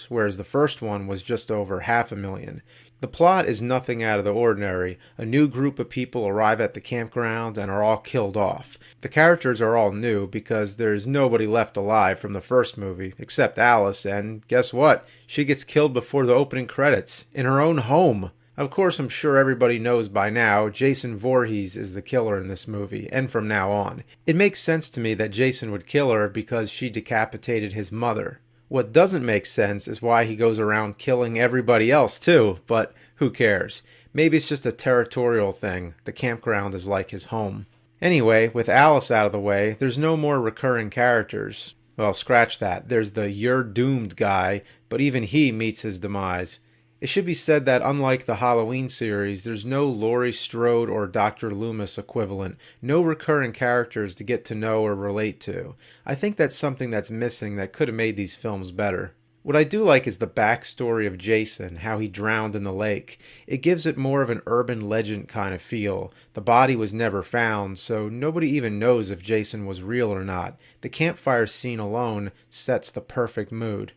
whereas the first one was just over $500,000. The plot is nothing out of the ordinary. A new group of people arrive at the campground and are all killed off. The characters are all new because there's nobody left alive from the first movie, except Alice, and guess what? She gets killed before the opening credits, in her own home. Of course, I'm sure everybody knows by now, Jason Voorhees is the killer in this movie, and from now on. It makes sense to me that Jason would kill her because she decapitated his mother. What doesn't make sense is why he goes around killing everybody else too, but who cares? Maybe it's just a territorial thing. The campground is like his home. Anyway, with Alice out of the way, there's no more recurring characters. Well, scratch that. There's the "you're doomed" guy, but even he meets his demise. It should be said that unlike the Halloween series, there's no Laurie Strode or Dr. Loomis equivalent, no recurring characters to get to know or relate to. I think that's something that's missing that could have made these films better. What I do like is the backstory of Jason, how he drowned in the lake. It gives it more of an urban legend kind of feel. The body was never found, so nobody even knows if Jason was real or not. The campfire scene alone sets the perfect mood.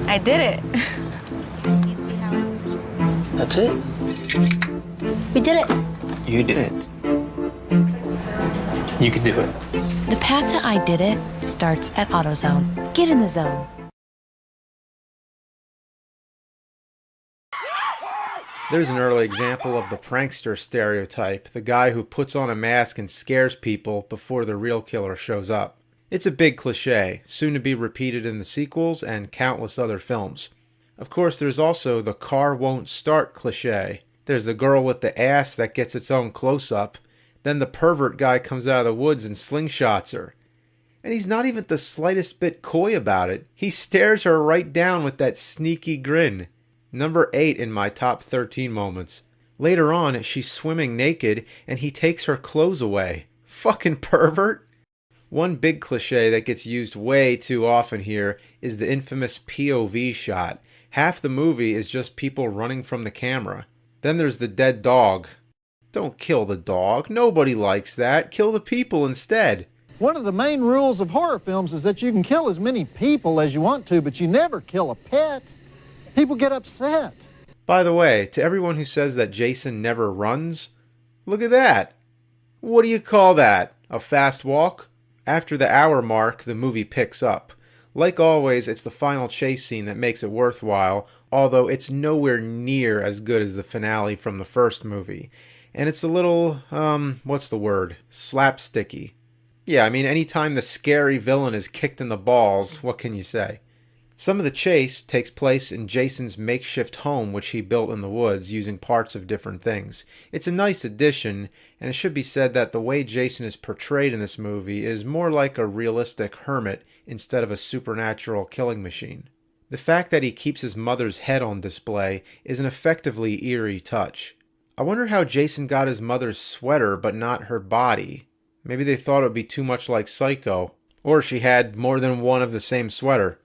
I did it. You see how it's... That's it. We did it. You did it. You can do it. The path to I did it starts at AutoZone. Get in the zone. There's an early example of the prankster stereotype, the guy who puts on a mask and scares people before the real killer shows up. It's a big cliche, soon to be repeated in the sequels and countless other films. Of course, there's also the car won't start cliche. There's the girl with the ass that gets its own close-up. Then the pervert guy comes out of the woods and slingshots her. And he's not even the slightest bit coy about it. He stares her right down with that sneaky grin. Number 8 in my top 13 moments. Later on, she's swimming naked and he takes her clothes away. Fucking pervert! One big cliche that gets used way too often here is the infamous POV shot. Half the movie is just people running from the camera. Then there's the dead dog. Don't kill the dog. Nobody likes that. Kill the people instead. One of the main rules of horror films is that you can kill as many people as you want to, but you never kill a pet. People get upset. By the way, to everyone who says that Jason never runs, look at that. What do you call that? A fast walk? After the hour mark, the movie picks up. Like always, it's the final chase scene that makes it worthwhile, although it's nowhere near as good as the finale from the first movie. And it's a little, what's the word? Slapsticky. Yeah, I mean, anytime the scary villain is kicked in the balls, what can you say? Some of the chase takes place in Jason's makeshift home, which he built in the woods using parts of different things. It's a nice addition, and it should be said that the way Jason is portrayed in this movie is more like a realistic hermit instead of a supernatural killing machine. The fact that he keeps his mother's head on display is an effectively eerie touch. I wonder how Jason got his mother's sweater but not her body. Maybe they thought it would be too much like Psycho, or she had more than one of the same sweater.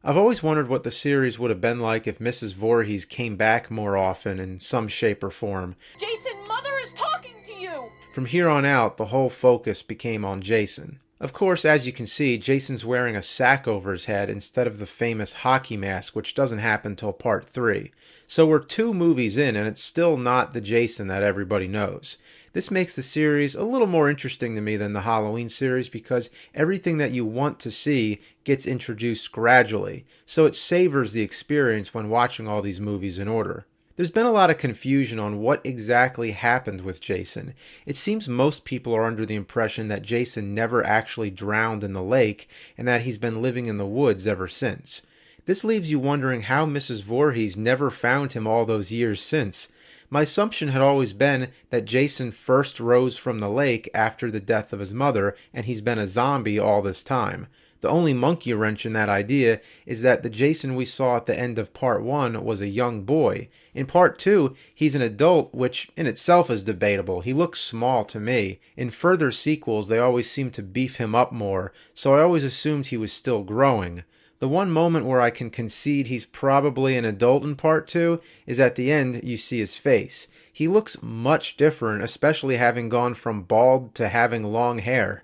I've always wondered what the series would have been like if Mrs. Voorhees came back more often in some shape or form. Jason, Mother is talking to you! From here on out, the whole focus became on Jason. Of course, as you can see, Jason's wearing a sack over his head instead of the famous hockey mask, which doesn't happen till part 3. So we're 2 movies in, and it's still not the Jason that everybody knows. This makes the series a little more interesting to me than the Halloween series because everything that you want to see gets introduced gradually, so it savors the experience when watching all these movies in order. There's been a lot of confusion on what exactly happened with Jason. It seems most people are under the impression that Jason never actually drowned in the lake and that he's been living in the woods ever since. This leaves you wondering how Mrs. Voorhees never found him all those years since. My assumption had always been that Jason first rose from the lake after the death of his mother and he's been a zombie all this time. The only monkey wrench in that idea is that the Jason we saw at the end of part 1 was a young boy. In part 2, he's an adult, which in itself is debatable. He looks small to me. In further sequels, they always seem to beef him up more, so I always assumed he was still growing. The one moment where I can concede he's probably an adult in part 2 is at the end you see his face. He looks much different, especially having gone from bald to having long hair.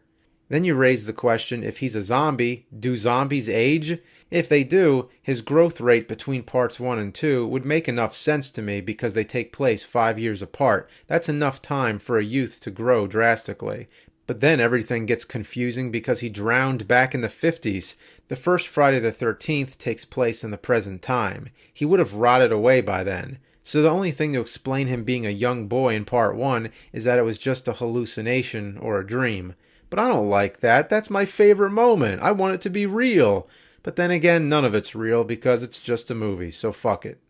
Then you raise the question, if he's a zombie, do zombies age? If they do, his growth rate between parts 1 and 2 would make enough sense to me because they take place 5 years apart. That's enough time for a youth to grow drastically. But then everything gets confusing because he drowned back in the 50s. The first Friday the 13th takes place in the present time. He would have rotted away by then. So the only thing to explain him being a young boy in part 1 is that it was just a hallucination or a dream. But I don't like that. That's my favorite moment. I want it to be real. But then again, none of it's real because it's just a movie, so fuck it.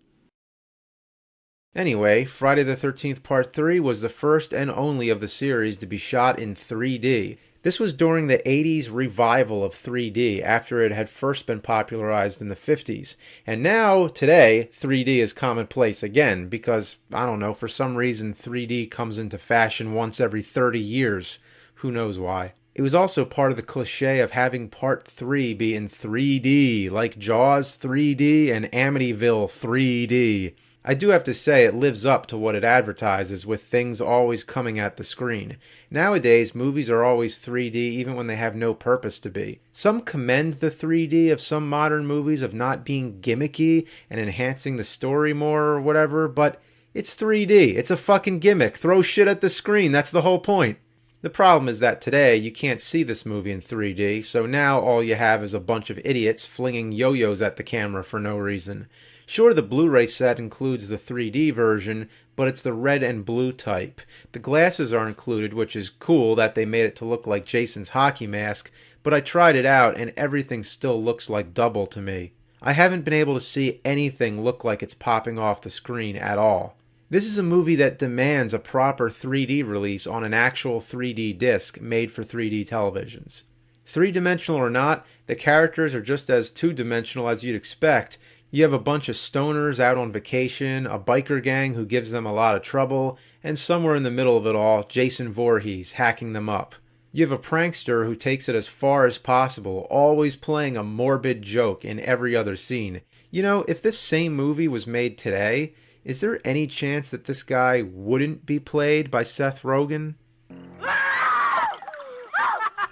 Anyway, Friday the 13th Part 3 was the first and only of the series to be shot in 3D. This was during the 80s revival of 3D after it had first been popularized in the 50s. And now, today, 3D is commonplace again because, I don't know, for some reason 3D comes into fashion once every 30 years. Who knows why. It was also part of the cliche of having Part 3 be in 3D, like Jaws 3D and Amityville 3D. I do have to say it lives up to what it advertises with things always coming at the screen. Nowadays, movies are always 3D even when they have no purpose to be. Some commend the 3D of some modern movies of not being gimmicky and enhancing the story more or whatever, but it's 3D. It's a fucking gimmick. Throw shit at the screen. That's the whole point. The problem is that today you can't see this movie in 3D, so now all you have is a bunch of idiots flinging yo-yos at the camera for no reason. Sure, the Blu-ray set includes the 3D version, but it's the red and blue type. The glasses are included, which is cool that they made it to look like Jason's hockey mask, but I tried it out and everything still looks like double to me. I haven't been able to see anything look like it's popping off the screen at all. This is a movie that demands a proper 3D release on an actual 3D disc made for 3D televisions. Three-dimensional or not, the characters are just as two-dimensional as you'd expect. You have a bunch of stoners out on vacation, a biker gang who gives them a lot of trouble, and somewhere in the middle of it all, Jason Voorhees hacking them up. You have a prankster who takes it as far as possible, always playing a morbid joke in every other scene. You know, if this same movie was made today, is there any chance that this guy wouldn't be played by Seth Rogen?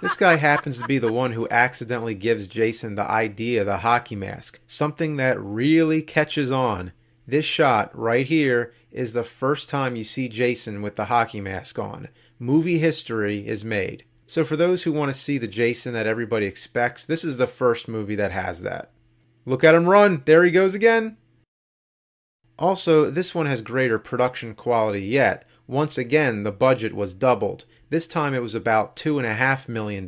This guy happens to be the one who accidentally gives Jason the idea of the hockey mask, something that really catches on. This shot right here is the first time you see Jason with the hockey mask on. Movie history is made. So for those who want to see the Jason that everybody expects, this is the first movie that has that. Look at him run! There he goes again! Also, this one has greater production quality yet. Once again, the budget was doubled. This time it was about $2.5 million.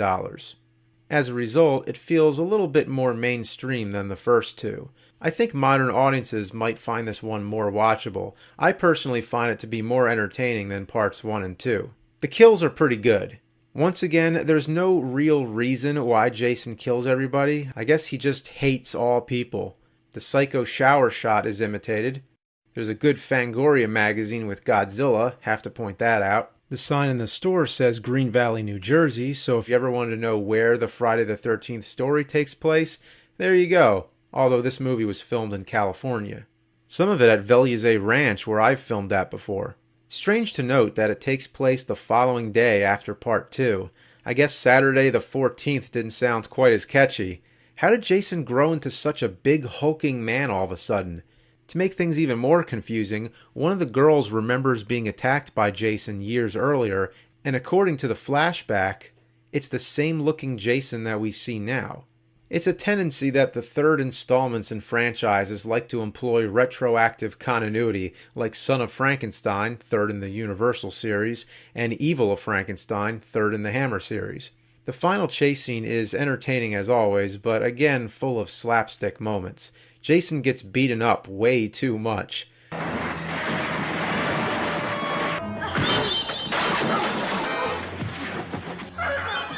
As a result, it feels a little bit more mainstream than the first two. I think modern audiences might find this one more watchable. I personally find it to be more entertaining than parts 1 and 2. The kills are pretty good. Once again, there's no real reason why Jason kills everybody. I guess he just hates all people. The psycho shower shot is imitated. There's a good Fangoria magazine with Godzilla, have to point that out. The sign in the store says Green Valley, New Jersey, so if you ever wanted to know where the Friday the 13th story takes place, there you go, although this movie was filmed in California. Some of it at Veluzay Ranch, where I've filmed at before. Strange to note that it takes place the following day after part 2. I guess Saturday the 14th didn't sound quite as catchy. How did Jason grow into such a big hulking man all of a sudden? To make things even more confusing, one of the girls remembers being attacked by Jason years earlier, and according to the flashback, it's the same looking Jason that we see now. It's a tendency that the third installments in franchises like to employ retroactive continuity, like Son of Frankenstein, third in the Universal series, and Evil of Frankenstein, third in the Hammer series. The final chase scene is entertaining as always, but again full of slapstick moments. Jason gets beaten up way too much.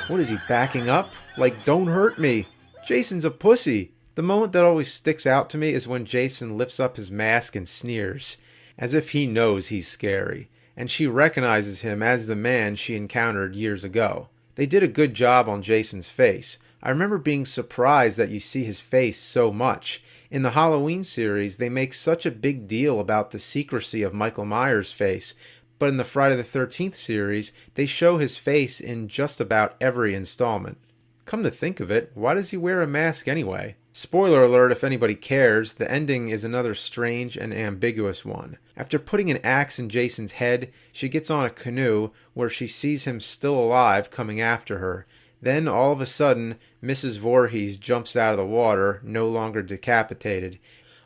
What is he, backing up? Like, don't hurt me. Jason's a pussy. The moment that always sticks out to me is when Jason lifts up his mask and sneers, as if he knows he's scary, and she recognizes him as the man she encountered years ago. They did a good job on Jason's face. I remember being surprised that you see his face so much. In the Halloween series, they make such a big deal about the secrecy of Michael Myers' face, but in the Friday the 13th series, they show his face in just about every installment. Come to think of it, why does he wear a mask anyway? Spoiler alert if anybody cares, the ending is another strange and ambiguous one. After putting an axe in Jason's head, she gets on a canoe where she sees him still alive coming after her. Then all of a sudden, Mrs. Voorhees jumps out of the water, no longer decapitated.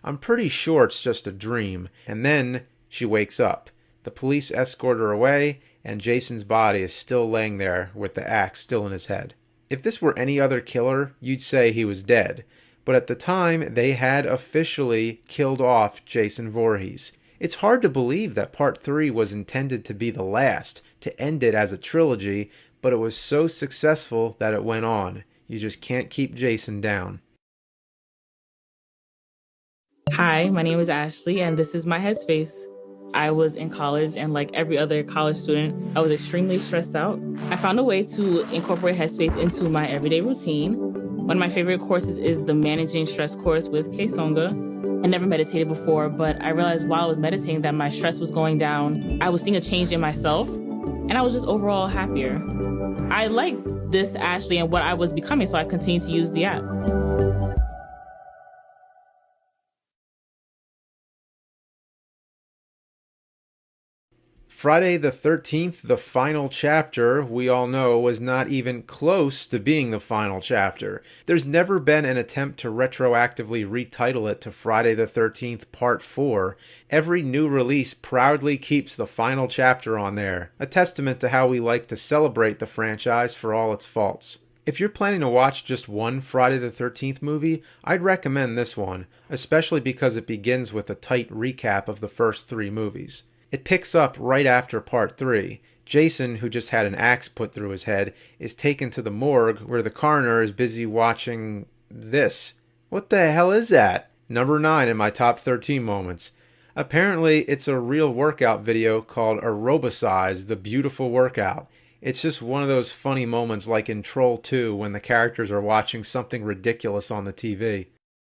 I'm pretty sure it's just a dream, and then she wakes up. The police escort her away, and Jason's body is still laying there with the axe still in his head. If this were any other killer, you'd say he was dead. But at the time, they had officially killed off Jason Voorhees. It's hard to believe that Part 3 was intended to be the last, to end it as a trilogy, but it was so successful that it went on. You just can't keep Jason down. Hi, my name is Ashley, and this is my headspace. I was in college, and like every other college student, I was extremely stressed out. I found a way to incorporate Headspace into my everyday routine. One of my favorite courses is the Managing Stress course with Kay Songa. I never meditated before, but I realized while I was meditating that my stress was going down. I was seeing a change in myself, and I was just overall happier. I liked this Ashley and what I was becoming, so I continued to use the app. Friday the 13th, the final chapter, we all know, was not even close to being the final chapter. There's never been an attempt to retroactively retitle it to Friday the 13th Part 4. Every new release proudly keeps the final chapter on there, a testament to how we like to celebrate the franchise for all its faults. If you're planning to watch just one Friday the 13th movie, I'd recommend this one, especially because it begins with a tight recap of the first 3 movies. It picks up right after Part 3. Jason, who just had an axe put through his head, is taken to the morgue where the coroner is busy watching this. What the hell is that? Number 9 in my top 13 moments. Apparently, it's a real workout video called Aerobicize, the Beautiful Workout. It's just one of those funny moments like in Troll 2 when the characters are watching something ridiculous on the TV.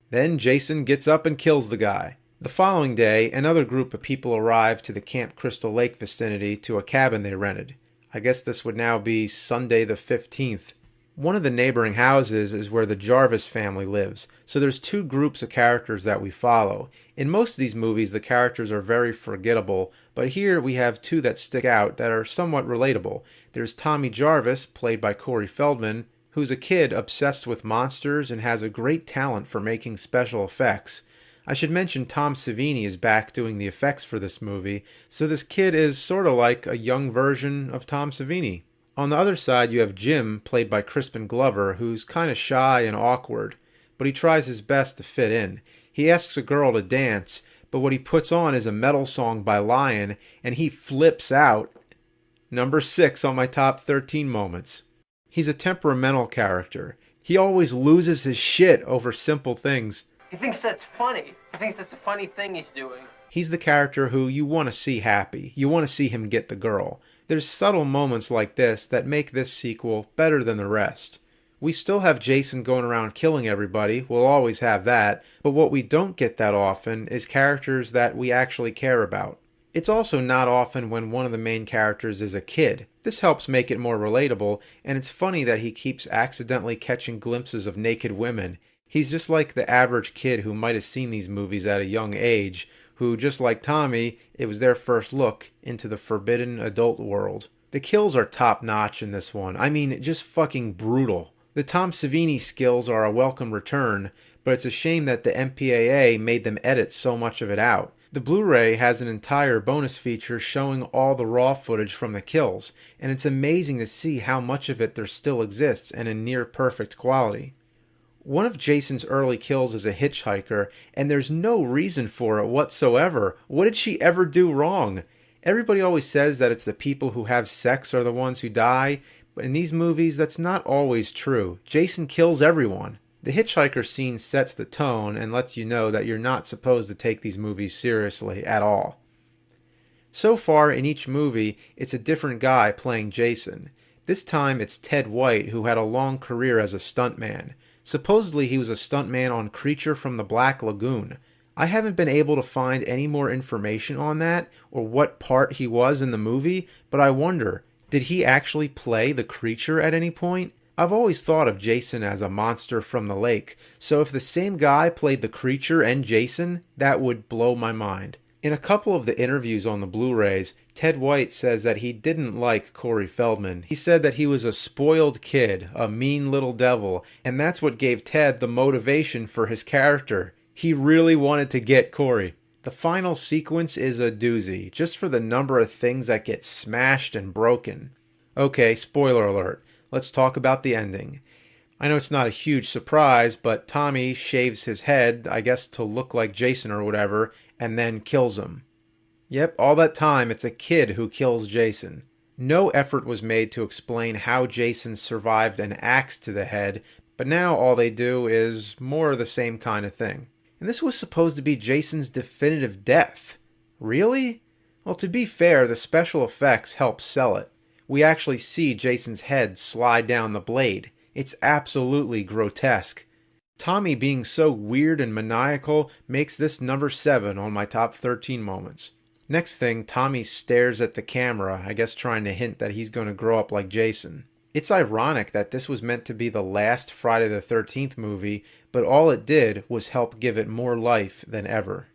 Then Jason gets up and kills the guy. The following day, another group of people arrived to the Camp Crystal Lake vicinity to a cabin they rented. I guess this would now be Sunday the 15th. One of the neighboring houses is where the Jarvis family lives, so there's 2 groups of characters that we follow. In most of these movies, the characters are very forgettable, but here we have 2 that stick out that are somewhat relatable. There's Tommy Jarvis, played by Corey Feldman, who's a kid obsessed with monsters and has a great talent for making special effects. I should mention Tom Savini is back doing the effects for this movie, so this kid is sort of like a young version of Tom Savini. On the other side, you have Jim, played by Crispin Glover, who's kind of shy and awkward, but he tries his best to fit in. He asks a girl to dance, but what he puts on is a metal song by Lion, and he flips out. Number 6 on my top 13 moments. He's a temperamental character. He always loses his shit over simple things. He thinks that's funny. He thinks that's a funny thing he's doing. He's the character who you want to see happy. You want to see him get the girl. There's subtle moments like this that make this sequel better than the rest. We still have Jason going around killing everybody. We'll always have that. But what we don't get that often is characters that we actually care about. It's also not often when one of the main characters is a kid. This helps make it more relatable, and it's funny that he keeps accidentally catching glimpses of naked women. He's just like the average kid who might have seen these movies at a young age, who, just like Tommy, it was their first look into the forbidden adult world. The kills are top-notch in this one. I mean, just fucking brutal. The Tom Savini skills are a welcome return, but it's a shame that the MPAA made them edit so much of it out. The Blu-ray has an entire bonus feature showing all the raw footage from the kills, and it's amazing to see how much of it there still exists and in near perfect quality. One of Jason's early kills is a hitchhiker, and there's no reason for it whatsoever. What did she ever do wrong? Everybody always says that it's the people who have sex are the ones who die, but in these movies that's not always true. Jason kills everyone. The hitchhiker scene sets the tone and lets you know that you're not supposed to take these movies seriously at all. So far in each movie, it's a different guy playing Jason. This time it's Ted White, who had a long career as a stuntman. Supposedly he was a stuntman on Creature from the Black Lagoon. I haven't been able to find any more information on that or what part he was in the movie, but I wonder, did he actually play the creature at any point? I've always thought of Jason as a monster from the lake, so if the same guy played the creature and Jason, that would blow my mind. In a couple of the interviews on the Blu-rays, Ted White says that he didn't like Corey Feldman. He said that he was a spoiled kid, a mean little devil, and that's what gave Ted the motivation for his character. He really wanted to get Corey. The final sequence is a doozy, just for the number of things that get smashed and broken. Okay, spoiler alert. Let's talk about the ending. I know it's not a huge surprise, but Tommy shaves his head, I guess to look like Jason or whatever, and then kills him. Yep, all that time it's a kid who kills Jason. No effort was made to explain how Jason survived an axe to the head, but now all they do is more of the same kind of thing. And this was supposed to be Jason's definitive death. Really? Well, to be fair, the special effects help sell it. We actually see Jason's head slide down the blade. It's absolutely grotesque. Tommy being so weird and maniacal makes this number 7 on my top 13 moments. Next thing, Tommy stares at the camera, I guess trying to hint that he's going to grow up like Jason. It's ironic that this was meant to be the last Friday the 13th movie, but all it did was help give it more life than ever.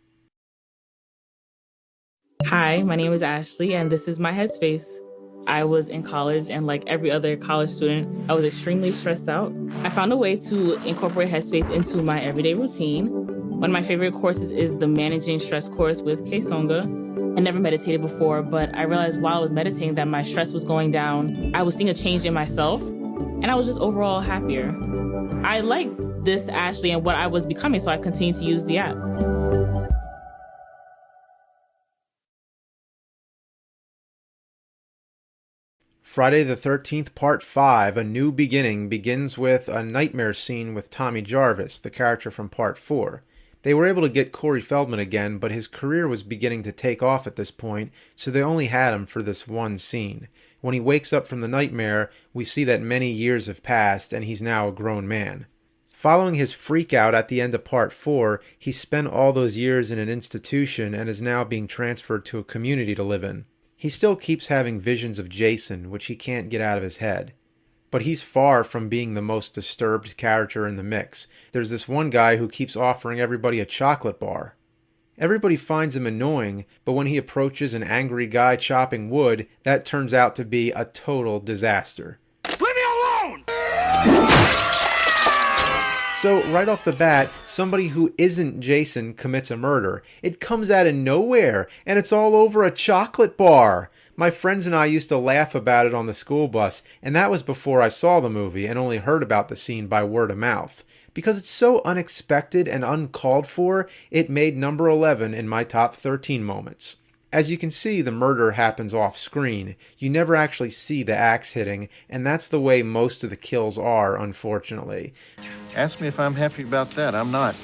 Hi, my name is Ashley, and this is my headspace. I was in college, and like every other college student, I was extremely stressed out. I found a way to incorporate Headspace into my everyday routine. One of my favorite courses is the Managing Stress course with Kay Songa. I never meditated before, but I realized while I was meditating that my stress was going down. I was seeing a change in myself, and I was just overall happier. I liked this, Ashley, and what I was becoming, so I continued to use the app. Friday the 13th Part 5, A New Beginning, begins with a nightmare scene with Tommy Jarvis, the character from Part 4. They were able to get Corey Feldman again, but his career was beginning to take off at this point, so they only had him for this one scene. When he wakes up from the nightmare, we see that many years have passed and he's now a grown man. Following his freak out at the end of Part 4, he spent all those years in an institution and is now being transferred to a community to live in. He still keeps having visions of Jason, which he can't get out of his head. But he's far from being the most disturbed character in the mix. There's this one guy who keeps offering everybody a chocolate bar. Everybody finds him annoying, but when he approaches an angry guy chopping wood, that turns out to be a total disaster. Leave me alone! So right off the bat, somebody who isn't Jason commits a murder. It comes out of nowhere, and it's all over a chocolate bar. My friends and I used to laugh about it on the school bus, and that was before I saw the movie and only heard about the scene by word of mouth. Because it's so unexpected and uncalled for, it made number 11 in my top 13 moments. As you can see, the murder happens off screen. You never actually see the axe hitting, and that's the way most of the kills are, unfortunately. Ask me if I'm happy about that. I'm not.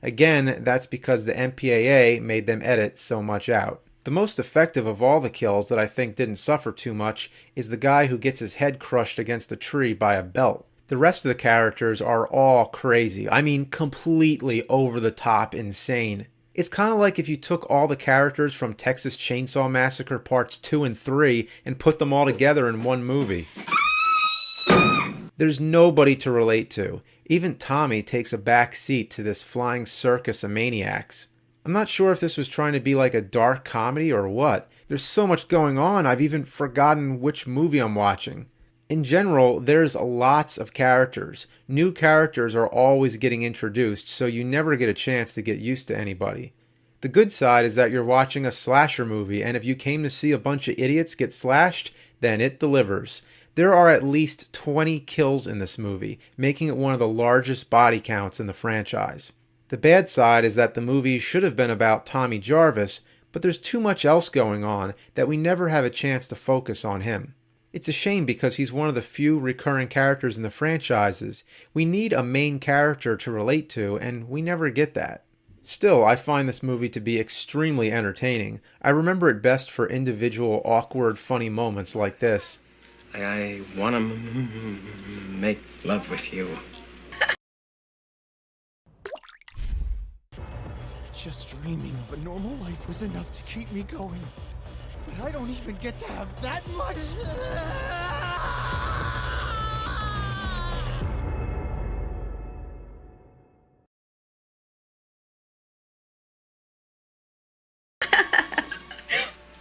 Again, that's because the MPAA made them edit so much out. The most effective of all the kills that I think didn't suffer too much is the guy who gets his head crushed against a tree by a belt. The rest of the characters are all crazy. I mean, completely over the top insane. It's kind of like if you took all the characters from Texas Chainsaw Massacre Parts 2 and 3 and put them all together in one movie. There's nobody to relate to. Even Tommy takes a back seat to this flying circus of maniacs. I'm not sure if this was trying to be like a dark comedy or what. There's so much going on, I've even forgotten which movie I'm watching. In general, there's lots of characters. New characters are always getting introduced, so you never get a chance to get used to anybody. The good side is that you're watching a slasher movie, and if you came to see a bunch of idiots get slashed, then it delivers. There are at least 20 kills in this movie, making it one of the largest body counts in the franchise. The bad side is that the movie should have been about Tommy Jarvis, but there's too much else going on that we never have a chance to focus on him. It's a shame because he's one of the few recurring characters in the franchises. We need a main character to relate to, and we never get that. Still, I find this movie to be extremely entertaining. I remember it best for individual awkward, funny moments like this. I want to make love with you. Just dreaming of a normal life was enough to keep me going. But I don't even get to have that much.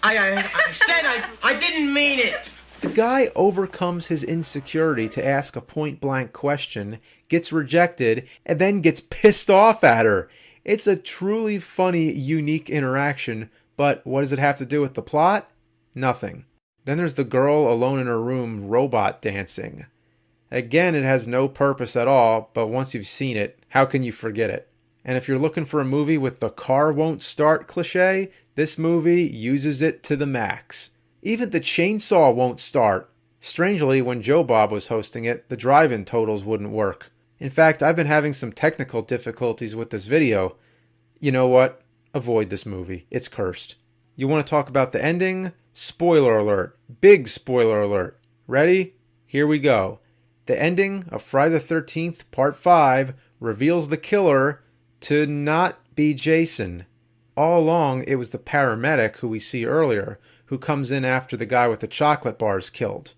I said I didn't mean it. The guy overcomes his insecurity to ask a point-blank question, gets rejected, and then gets pissed off at her. It's a truly funny, unique interaction, but what does it have to do with the plot? Nothing. Then there's the girl alone in her room robot dancing. Again, it has no purpose at all, but once you've seen it, how can you forget it? And if you're looking for a movie with the car won't start cliche, this movie uses it to the max. Even the chainsaw won't start. Strangely, when Joe Bob was hosting it, the drive-in totals wouldn't work. In fact, I've been having some technical difficulties with this video. You know what? Avoid this movie. It's cursed. You want to talk about the ending? Spoiler alert. Big spoiler alert. Ready? Here we go. The ending of Friday the 13th, Part 5, reveals the killer to not be Jason. All along, it was the paramedic who we see earlier, who comes in after the guy with the chocolate bars killed.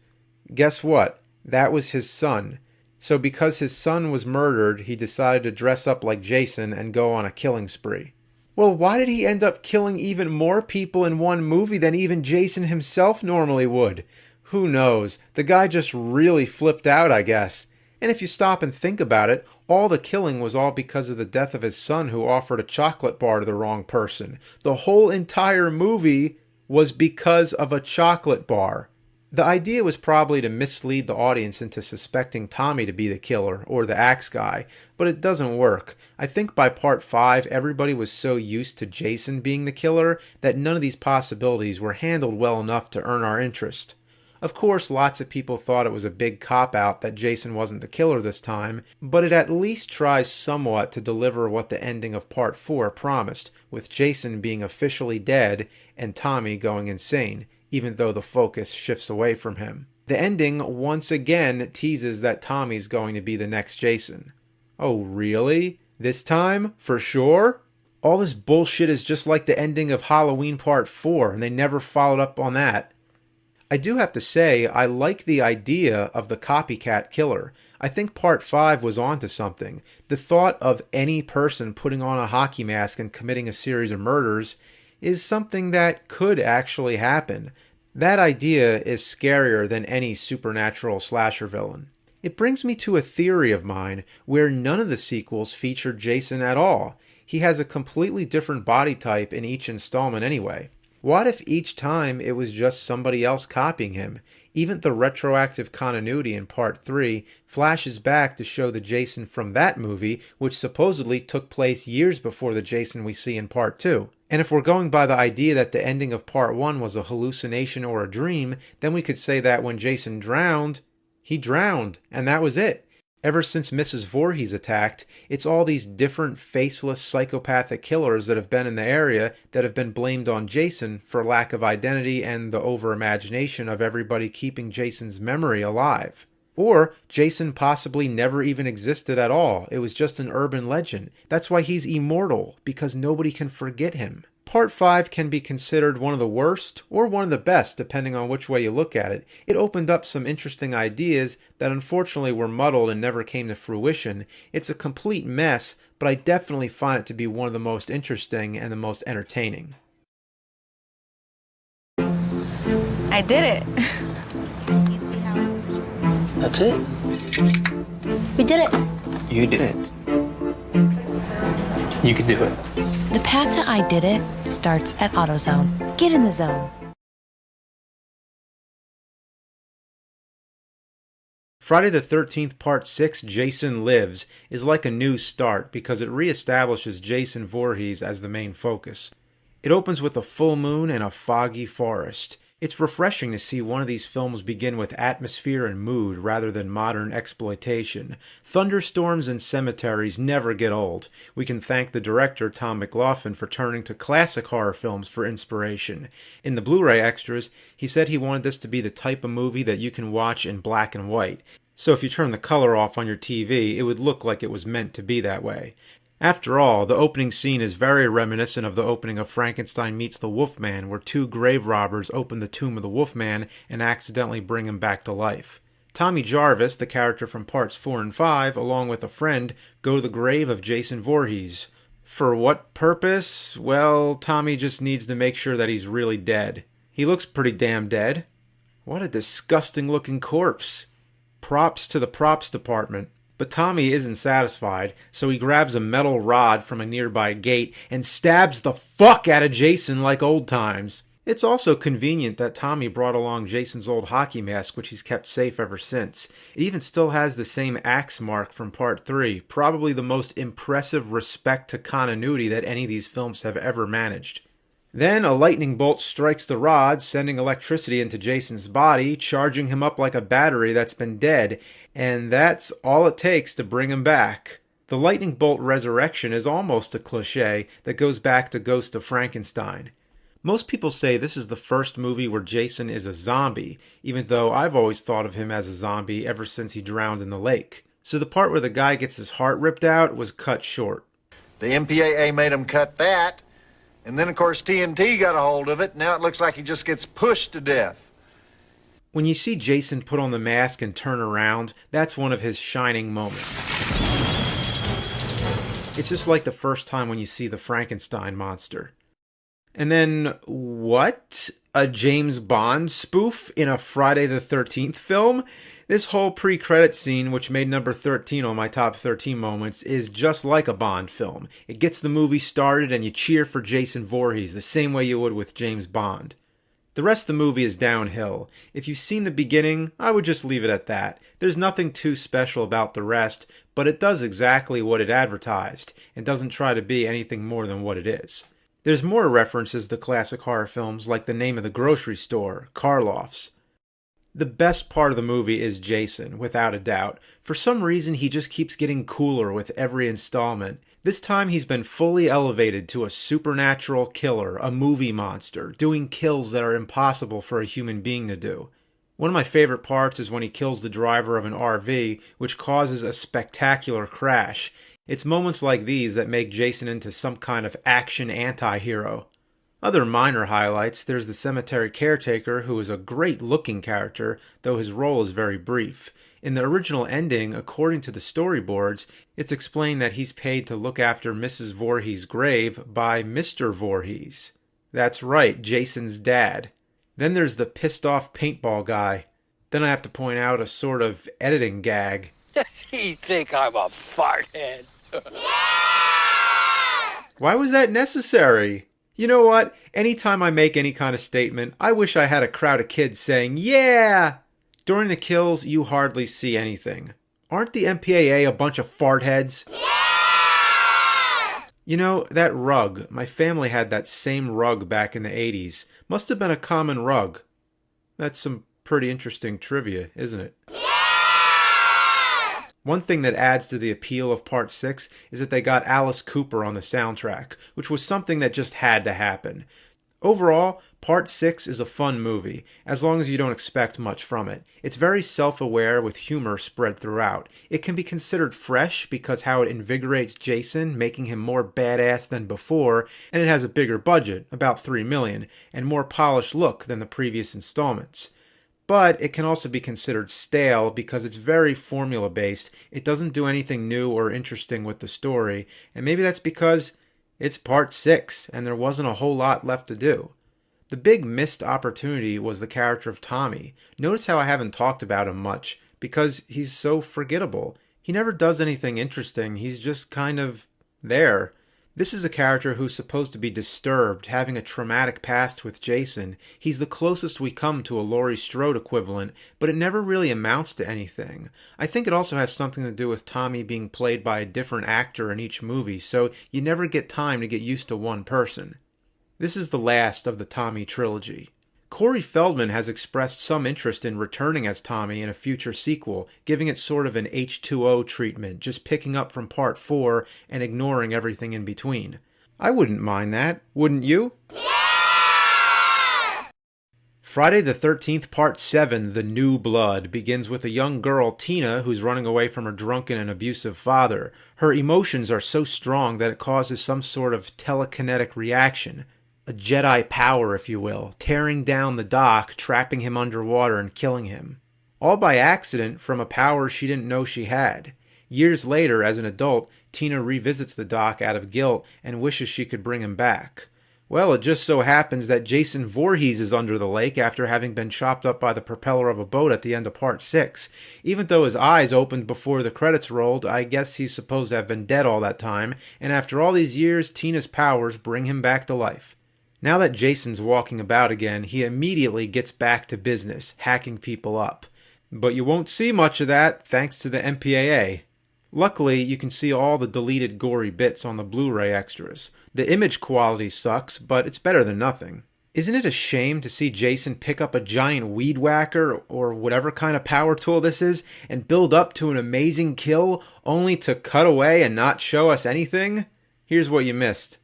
Guess what? That was his son. So because his son was murdered, he decided to dress up like Jason and go on a killing spree. Well, why did he end up killing even more people in one movie than even Jason himself normally would? Who knows? The guy just really flipped out, I guess. And if you stop and think about it, all the killing was all because of the death of his son who offered a chocolate bar to the wrong person. The whole entire movie was because of a chocolate bar. The idea was probably to mislead the audience into suspecting Tommy to be the killer or the axe guy, but it doesn't work. I think by Part 5, everybody was so used to Jason being the killer that none of these possibilities were handled well enough to earn our interest. Of course, lots of people thought it was a big cop-out that Jason wasn't the killer this time, but it at least tries somewhat to deliver what the ending of Part 4 promised, with Jason being officially dead and Tommy going insane, even though the focus shifts away from him. The ending once again teases that Tommy's going to be the next Jason. Oh, really? This time? For sure? All this bullshit is just like the ending of Halloween Part 4, and they never followed up on that. I do have to say, I like the idea of the copycat killer. I think Part 5 was onto something. The thought of any person putting on a hockey mask and committing a series of murders is something that could actually happen. That idea is scarier than any supernatural slasher villain. It brings me to a theory of mine where none of the sequels feature Jason at all. He has a completely different body type in each installment anyway. What if each time it was just somebody else copying him? Even the retroactive continuity in Part 3 flashes back to show the Jason from that movie, which supposedly took place years before the Jason we see in Part 2. And if we're going by the idea that the ending of Part 1 was a hallucination or a dream, then we could say that when Jason drowned, he drowned, and that was it. Ever since Mrs. Voorhees attacked, it's all these different faceless psychopathic killers that have been in the area that have been blamed on Jason for lack of identity and the over-imagination of everybody keeping Jason's memory alive. Or Jason possibly never even existed at all. It was just an urban legend. That's why he's immortal, because nobody can forget him. Part 5 can be considered one of the worst or one of the best, depending on which way you look at it. It opened up some interesting ideas that unfortunately were muddled and never came to fruition. It's a complete mess, but I definitely find it to be one of the most interesting and the most entertaining. I did it. Do you see how it's... That's it. We did it. You did it. You can do it. The path to I did it starts at AutoZone. Get in the zone. Friday the 13th Part 6, Jason Lives, is like a new start because it reestablishes Jason Voorhees as the main focus. It opens with a full moon and a foggy forest. It's refreshing to see one of these films begin with atmosphere and mood rather than modern exploitation. Thunderstorms and cemeteries never get old. We can thank the director, Tom McLaughlin, for turning to classic horror films for inspiration. In the Blu-ray extras, he said he wanted this to be the type of movie that you can watch in black and white. So if you turn the color off on your TV, it would look like it was meant to be that way. After all, the opening scene is very reminiscent of the opening of Frankenstein Meets the Wolfman, where two grave robbers open the tomb of the Wolfman and accidentally bring him back to life. Tommy Jarvis, the character from parts 4 and 5, along with a friend, go to the grave of Jason Voorhees. For what purpose? Well, Tommy just needs to make sure that he's really dead. He looks pretty damn dead. What a disgusting looking corpse. Props to the props department. But Tommy isn't satisfied, so he grabs a metal rod from a nearby gate and stabs the fuck out of Jason like old times. It's also convenient that Tommy brought along Jason's old hockey mask, which he's kept safe ever since. It even still has the same axe mark from Part 3, probably the most impressive respect to continuity that any of these films have ever managed. Then a lightning bolt strikes the rod, sending electricity into Jason's body, charging him up like a battery that's been dead, and that's all it takes to bring him back. The lightning bolt resurrection is almost a cliché that goes back to Ghost of Frankenstein. Most people say this is the first movie where Jason is a zombie, even though I've always thought of him as a zombie ever since he drowned in the lake. So the part where the guy gets his heart ripped out was cut short. The MPAA made him cut that. And then, of course, TNT got a hold of it. Now it looks like he just gets pushed to death. When you see Jason put on the mask and turn around, that's one of his shining moments. It's just like the first time when you see the Frankenstein monster. And then, what? A James Bond spoof in a Friday the 13th film? This whole pre-credit scene, which made number 13 on my top 13 moments, is just like a Bond film. It gets the movie started and you cheer for Jason Voorhees the same way you would with James Bond. The rest of the movie is downhill. If you've seen the beginning, I would just leave it at that. There's nothing too special about the rest, but it does exactly what it advertised, and doesn't try to be anything more than what it is. There's more references to classic horror films like the name of the grocery store, Karloff's. The best part of the movie is Jason, without a doubt. For some reason, he just keeps getting cooler with every installment. This time he's been fully elevated to a supernatural killer, a movie monster, doing kills that are impossible for a human being to do. One of my favorite parts is when he kills the driver of an RV, which causes a spectacular crash. It's moments like these that make Jason into some kind of action anti-hero. Other minor highlights, there's the cemetery caretaker, who is a great-looking character, though his role is very brief. In the original ending, according to the storyboards, it's explained that he's paid to look after Mrs. Voorhees' grave by Mr. Voorhees. That's right, Jason's dad. Then there's the pissed-off paintball guy. Then I have to point out a sort of editing gag. Does he think I'm a farthead? Why was that necessary? You know what? Anytime I make any kind of statement, I wish I had a crowd of kids saying, yeah! During the kills, you hardly see anything. Aren't the MPAA a bunch of fartheads? You know, that rug, my family had that same rug back in the 80s. Must have been a common rug. That's some pretty interesting trivia, isn't it? One thing that adds to the appeal of Part 6 is that they got Alice Cooper on the soundtrack, which was something that just had to happen. Overall, Part 6 is a fun movie, as long as you don't expect much from it. It's very self-aware with humor spread throughout. It can be considered fresh because how it invigorates Jason, making him more badass than before, and it has a bigger budget, about $3 million, and more polished look than the previous installments. But it can also be considered stale because it's very formula-based, it doesn't do anything new or interesting with the story, and maybe that's because it's Part 6 and there wasn't a whole lot left to do. The big missed opportunity was the character of Tommy. Notice how I haven't talked about him much, because he's so forgettable. He never does anything interesting, he's just kind of there. This is a character who's supposed to be disturbed, having a traumatic past with Jason. He's the closest we come to a Laurie Strode equivalent, but it never really amounts to anything. I think it also has something to do with Tommy being played by a different actor in each movie, so you never get time to get used to one person. This is the last of the Tommy trilogy. Corey Feldman has expressed some interest in returning as Tommy in a future sequel, giving it sort of an H2O treatment, just picking up from Part 4 and ignoring everything in between. I wouldn't mind that, wouldn't you? Friday the 13th Part 7, The New Blood, begins with a young girl, Tina, who's running away from her drunken and abusive father. Her emotions are so strong that it causes some sort of telekinetic reaction. A Jedi power, if you will, tearing down the dock, trapping him underwater and killing him. All by accident from a power she didn't know she had. Years later, as an adult, Tina revisits the dock out of guilt and wishes she could bring him back. Well, it just so happens that Jason Voorhees is under the lake after having been chopped up by the propeller of a boat at the end of Part 6. Even though his eyes opened before the credits rolled, I guess he's supposed to have been dead all that time, and after all these years, Tina's powers bring him back to life. Now that Jason's walking about again, he immediately gets back to business, hacking people up. But you won't see much of that thanks to the MPAA. Luckily, you can see all the deleted gory bits on the Blu-ray extras. The image quality sucks, but it's better than nothing. Isn't it a shame to see Jason pick up a giant weed whacker, or whatever kind of power tool this is, and build up to an amazing kill, only to cut away and not show us anything? Here's what you missed.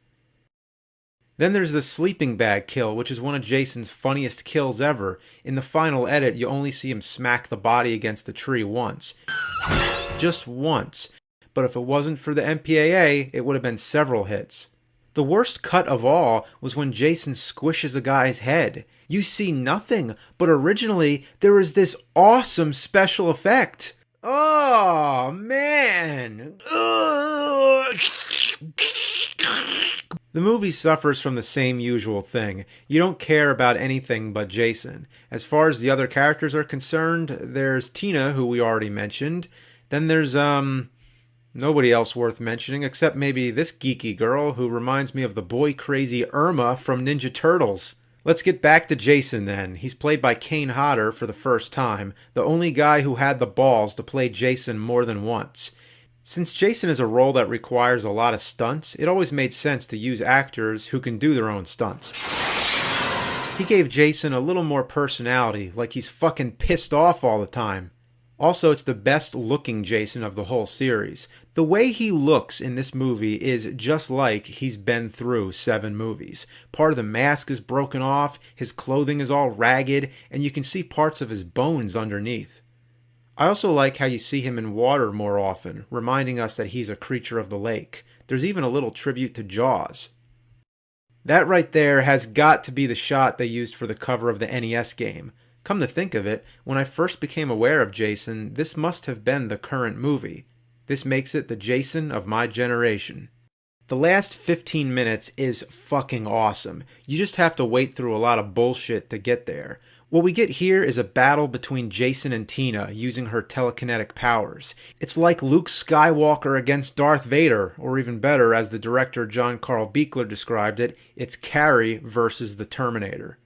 Then there's the sleeping bag kill, which is one of Jason's funniest kills ever. In the final edit, you only see him smack the body against the tree once. Just once. But if it wasn't for the MPAA, it would have been several hits. The worst cut of all was when Jason squishes a guy's head. You see nothing, but originally there was this awesome special effect. Oh, man! Ugh. The movie suffers from the same usual thing. You don't care about anything but Jason. As far as the other characters are concerned, there's Tina, who we already mentioned. Then there's, nobody else worth mentioning, except maybe this geeky girl who reminds me of the boy-crazy Irma from Ninja Turtles. Let's get back to Jason then. He's played by Kane Hodder for the first time, the only guy who had the balls to play Jason more than once. Since Jason is a role that requires a lot of stunts, it always made sense to use actors who can do their own stunts. He gave Jason a little more personality, like he's fucking pissed off all the time. Also, it's the best looking Jason of the whole series. The way he looks in this movie is just like he's been through 7 movies. Part of the mask is broken off, his clothing is all ragged, and you can see parts of his bones underneath. I also like how you see him in water more often, reminding us that he's a creature of the lake. There's even a little tribute to Jaws. That right there has got to be the shot they used for the cover of the NES game. Come to think of it, when I first became aware of Jason, this must have been the current movie. This makes it the Jason of my generation. The last 15 minutes is fucking awesome. You just have to wait through a lot of bullshit to get there. What we get here is a battle between Jason and Tina using her telekinetic powers. It's like Luke Skywalker against Darth Vader, or even better, as the director John Carl Buechler described it, it's Carrie versus the Terminator.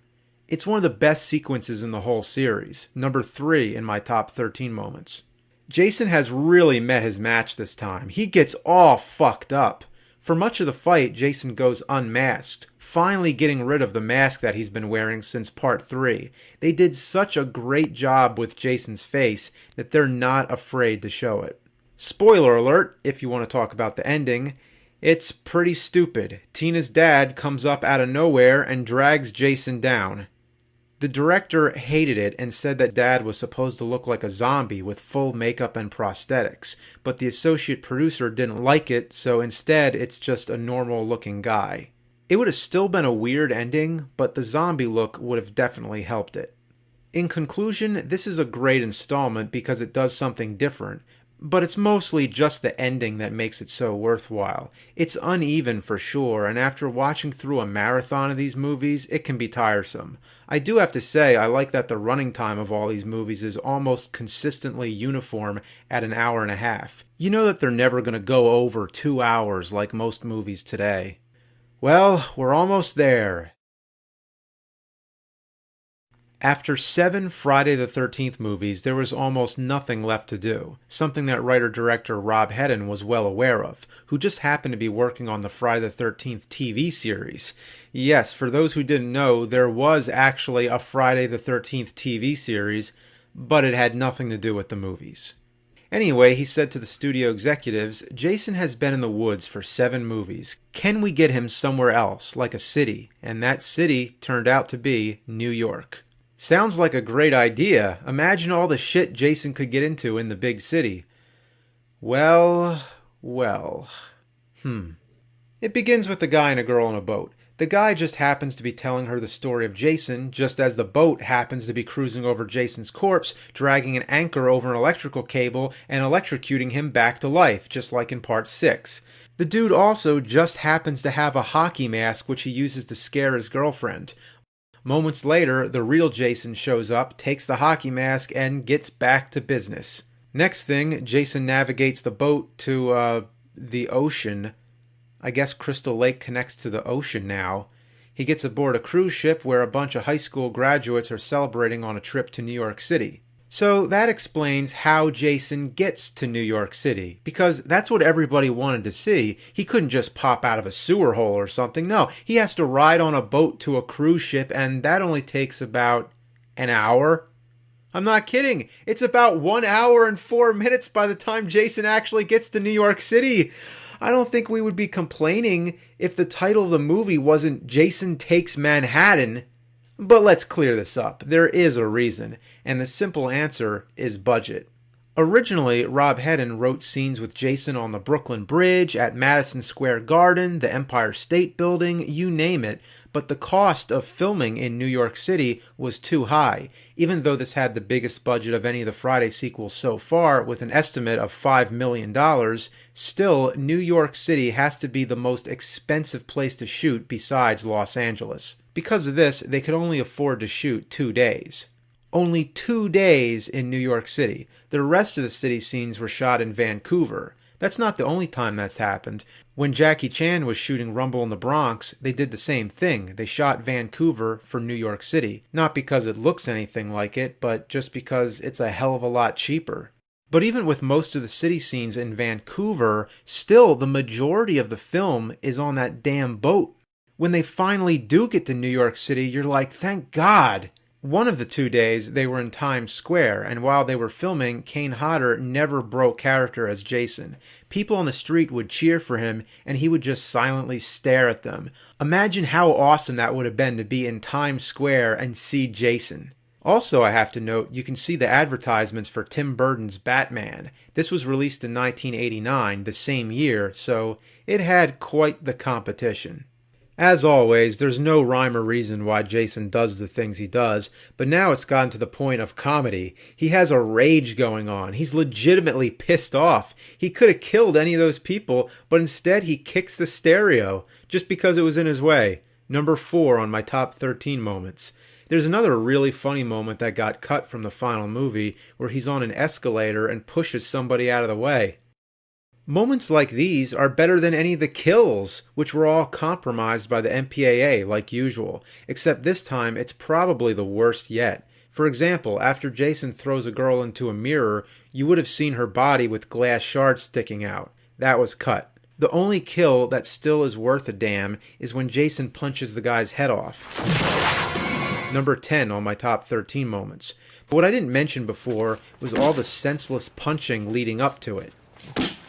It's one of the best sequences in the whole series, number 3 in my top 13 moments. Jason has really met his match this time. He gets all fucked up. For much of the fight, Jason goes unmasked, finally getting rid of the mask that he's been wearing since part 3. They did such a great job with Jason's face that they're not afraid to show it. Spoiler alert, if you want to talk about the ending, it's pretty stupid. Tina's dad comes up out of nowhere and drags Jason down. The director hated it and said that Dad was supposed to look like a zombie with full makeup and prosthetics, but the associate producer didn't like it, so instead it's just a normal looking guy. It would have still been a weird ending, but the zombie look would have definitely helped it. In conclusion, this is a great installment because it does something different, but it's mostly just the ending that makes it so worthwhile. It's uneven for sure, and after watching through a marathon of these movies, it can be tiresome. I do have to say I like that the running time of all these movies is almost consistently uniform at an hour and a half. You know that they're never going to go over 2 hours like most movies today. Well, we're almost there. After 7 Friday the 13th movies, there was almost nothing left to do, something that writer-director Rob Hedden was well aware of, who just happened to be working on the Friday the 13th TV series. Yes, for those who didn't know, there was actually a Friday the 13th TV series, but it had nothing to do with the movies. Anyway, he said to the studio executives, Jason has been in the woods for 7 movies. Can we get him somewhere else, like a city? And that city turned out to be New York. Sounds like a great idea. Imagine all the shit Jason could get into in the big city. Well. It begins with a guy and a girl on a boat. The guy just happens to be telling her the story of Jason, just as the boat happens to be cruising over Jason's corpse, dragging an anchor over an electrical cable and electrocuting him back to life, just like in part 6. The dude also just happens to have a hockey mask which he uses to scare his girlfriend. Moments later, the real Jason shows up, takes the hockey mask, and gets back to business. Next thing, Jason navigates the boat to, the ocean. I guess Crystal Lake connects to the ocean now. He gets aboard a cruise ship where a bunch of high school graduates are celebrating on a trip to New York City. So that explains how Jason gets to New York City, because that's what everybody wanted to see. He couldn't just pop out of a sewer hole or something. No, he has to ride on a boat to a cruise ship, and that only takes about an hour. I'm not kidding. It's about 1 hour and 4 minutes by the time Jason actually gets to New York City. I don't think we would be complaining if the title of the movie wasn't Jason Takes Manhattan. But let's clear this up. There is a reason, and the simple answer is budget. Originally, Rob Hedden wrote scenes with Jason on the Brooklyn Bridge, at Madison Square Garden, the Empire State Building, you name it, but the cost of filming in New York City was too high. Even though this had the biggest budget of any of the Friday sequels so far, with an estimate of $5 million, still, New York City has to be the most expensive place to shoot besides Los Angeles. Because of this, they could only afford to shoot 2 days. Only 2 days in New York City. The rest of the city scenes were shot in Vancouver. That's not the only time that's happened. When Jackie Chan was shooting Rumble in the Bronx, they did the same thing. They shot Vancouver for New York City. Not because it looks anything like it, but just because it's a hell of a lot cheaper. But even with most of the city scenes in Vancouver, still the majority of the film is on that damn boat. When they finally do get to New York City, you're like, thank God. One of the 2 days, they were in Times Square, and while they were filming, Kane Hodder never broke character as Jason. People on the street would cheer for him, and he would just silently stare at them. Imagine how awesome that would have been to be in Times Square and see Jason. Also, I have to note, you can see the advertisements for Tim Burton's Batman. This was released in 1989, the same year, so it had quite the competition. As always, there's no rhyme or reason why Jason does the things he does, but now it's gotten to the point of comedy. He has a rage going on. He's legitimately pissed off. He could have killed any of those people, but instead he kicks the stereo, just because it was in his way. Number 4 on my top 13 moments. There's another really funny moment that got cut from the final movie where he's on an escalator and pushes somebody out of the way. Moments like these are better than any of the kills, which were all compromised by the MPAA like usual, except this time it's probably the worst yet. For example, after Jason throws a girl into a mirror, you would have seen her body with glass shards sticking out. That was cut. The only kill that still is worth a damn is when Jason punches the guy's head off. Number 10 on my top 13 moments. But what I didn't mention before was all the senseless punching leading up to it.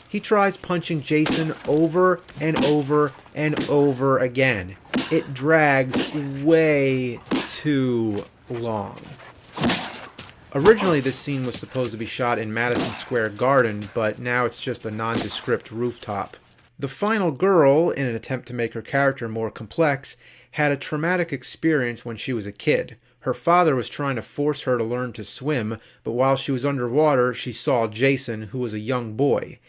He tries punching Jason over and over and over again. It drags way too long. Originally, this scene was supposed to be shot in Madison Square Garden, but now it's just a nondescript rooftop. The final girl, in an attempt to make her character more complex, had a traumatic experience when she was a kid. Her father was trying to force her to learn to swim, but while she was underwater, she saw Jason, who was a young boy.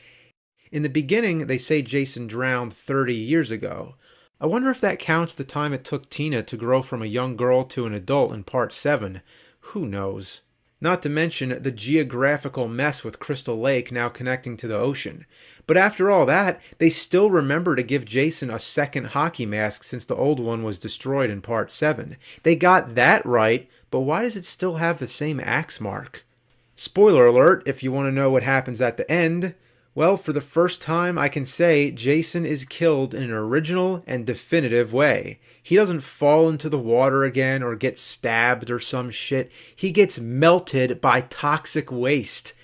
In the beginning, they say Jason drowned 30 years ago. I wonder if that counts the time it took Tina to grow from a young girl to an adult in Part 7. Who knows? Not to mention the geographical mess with Crystal Lake now connecting to the ocean. But after all that, they still remember to give Jason a second hockey mask since the old one was destroyed in Part 7. They got that right, but why does it still have the same axe mark? Spoiler alert, if you want to know what happens at the end. Well, for the first time I can say Jason is killed in an original and definitive way. He doesn't fall into the water again or get stabbed or some shit. He gets melted by toxic waste.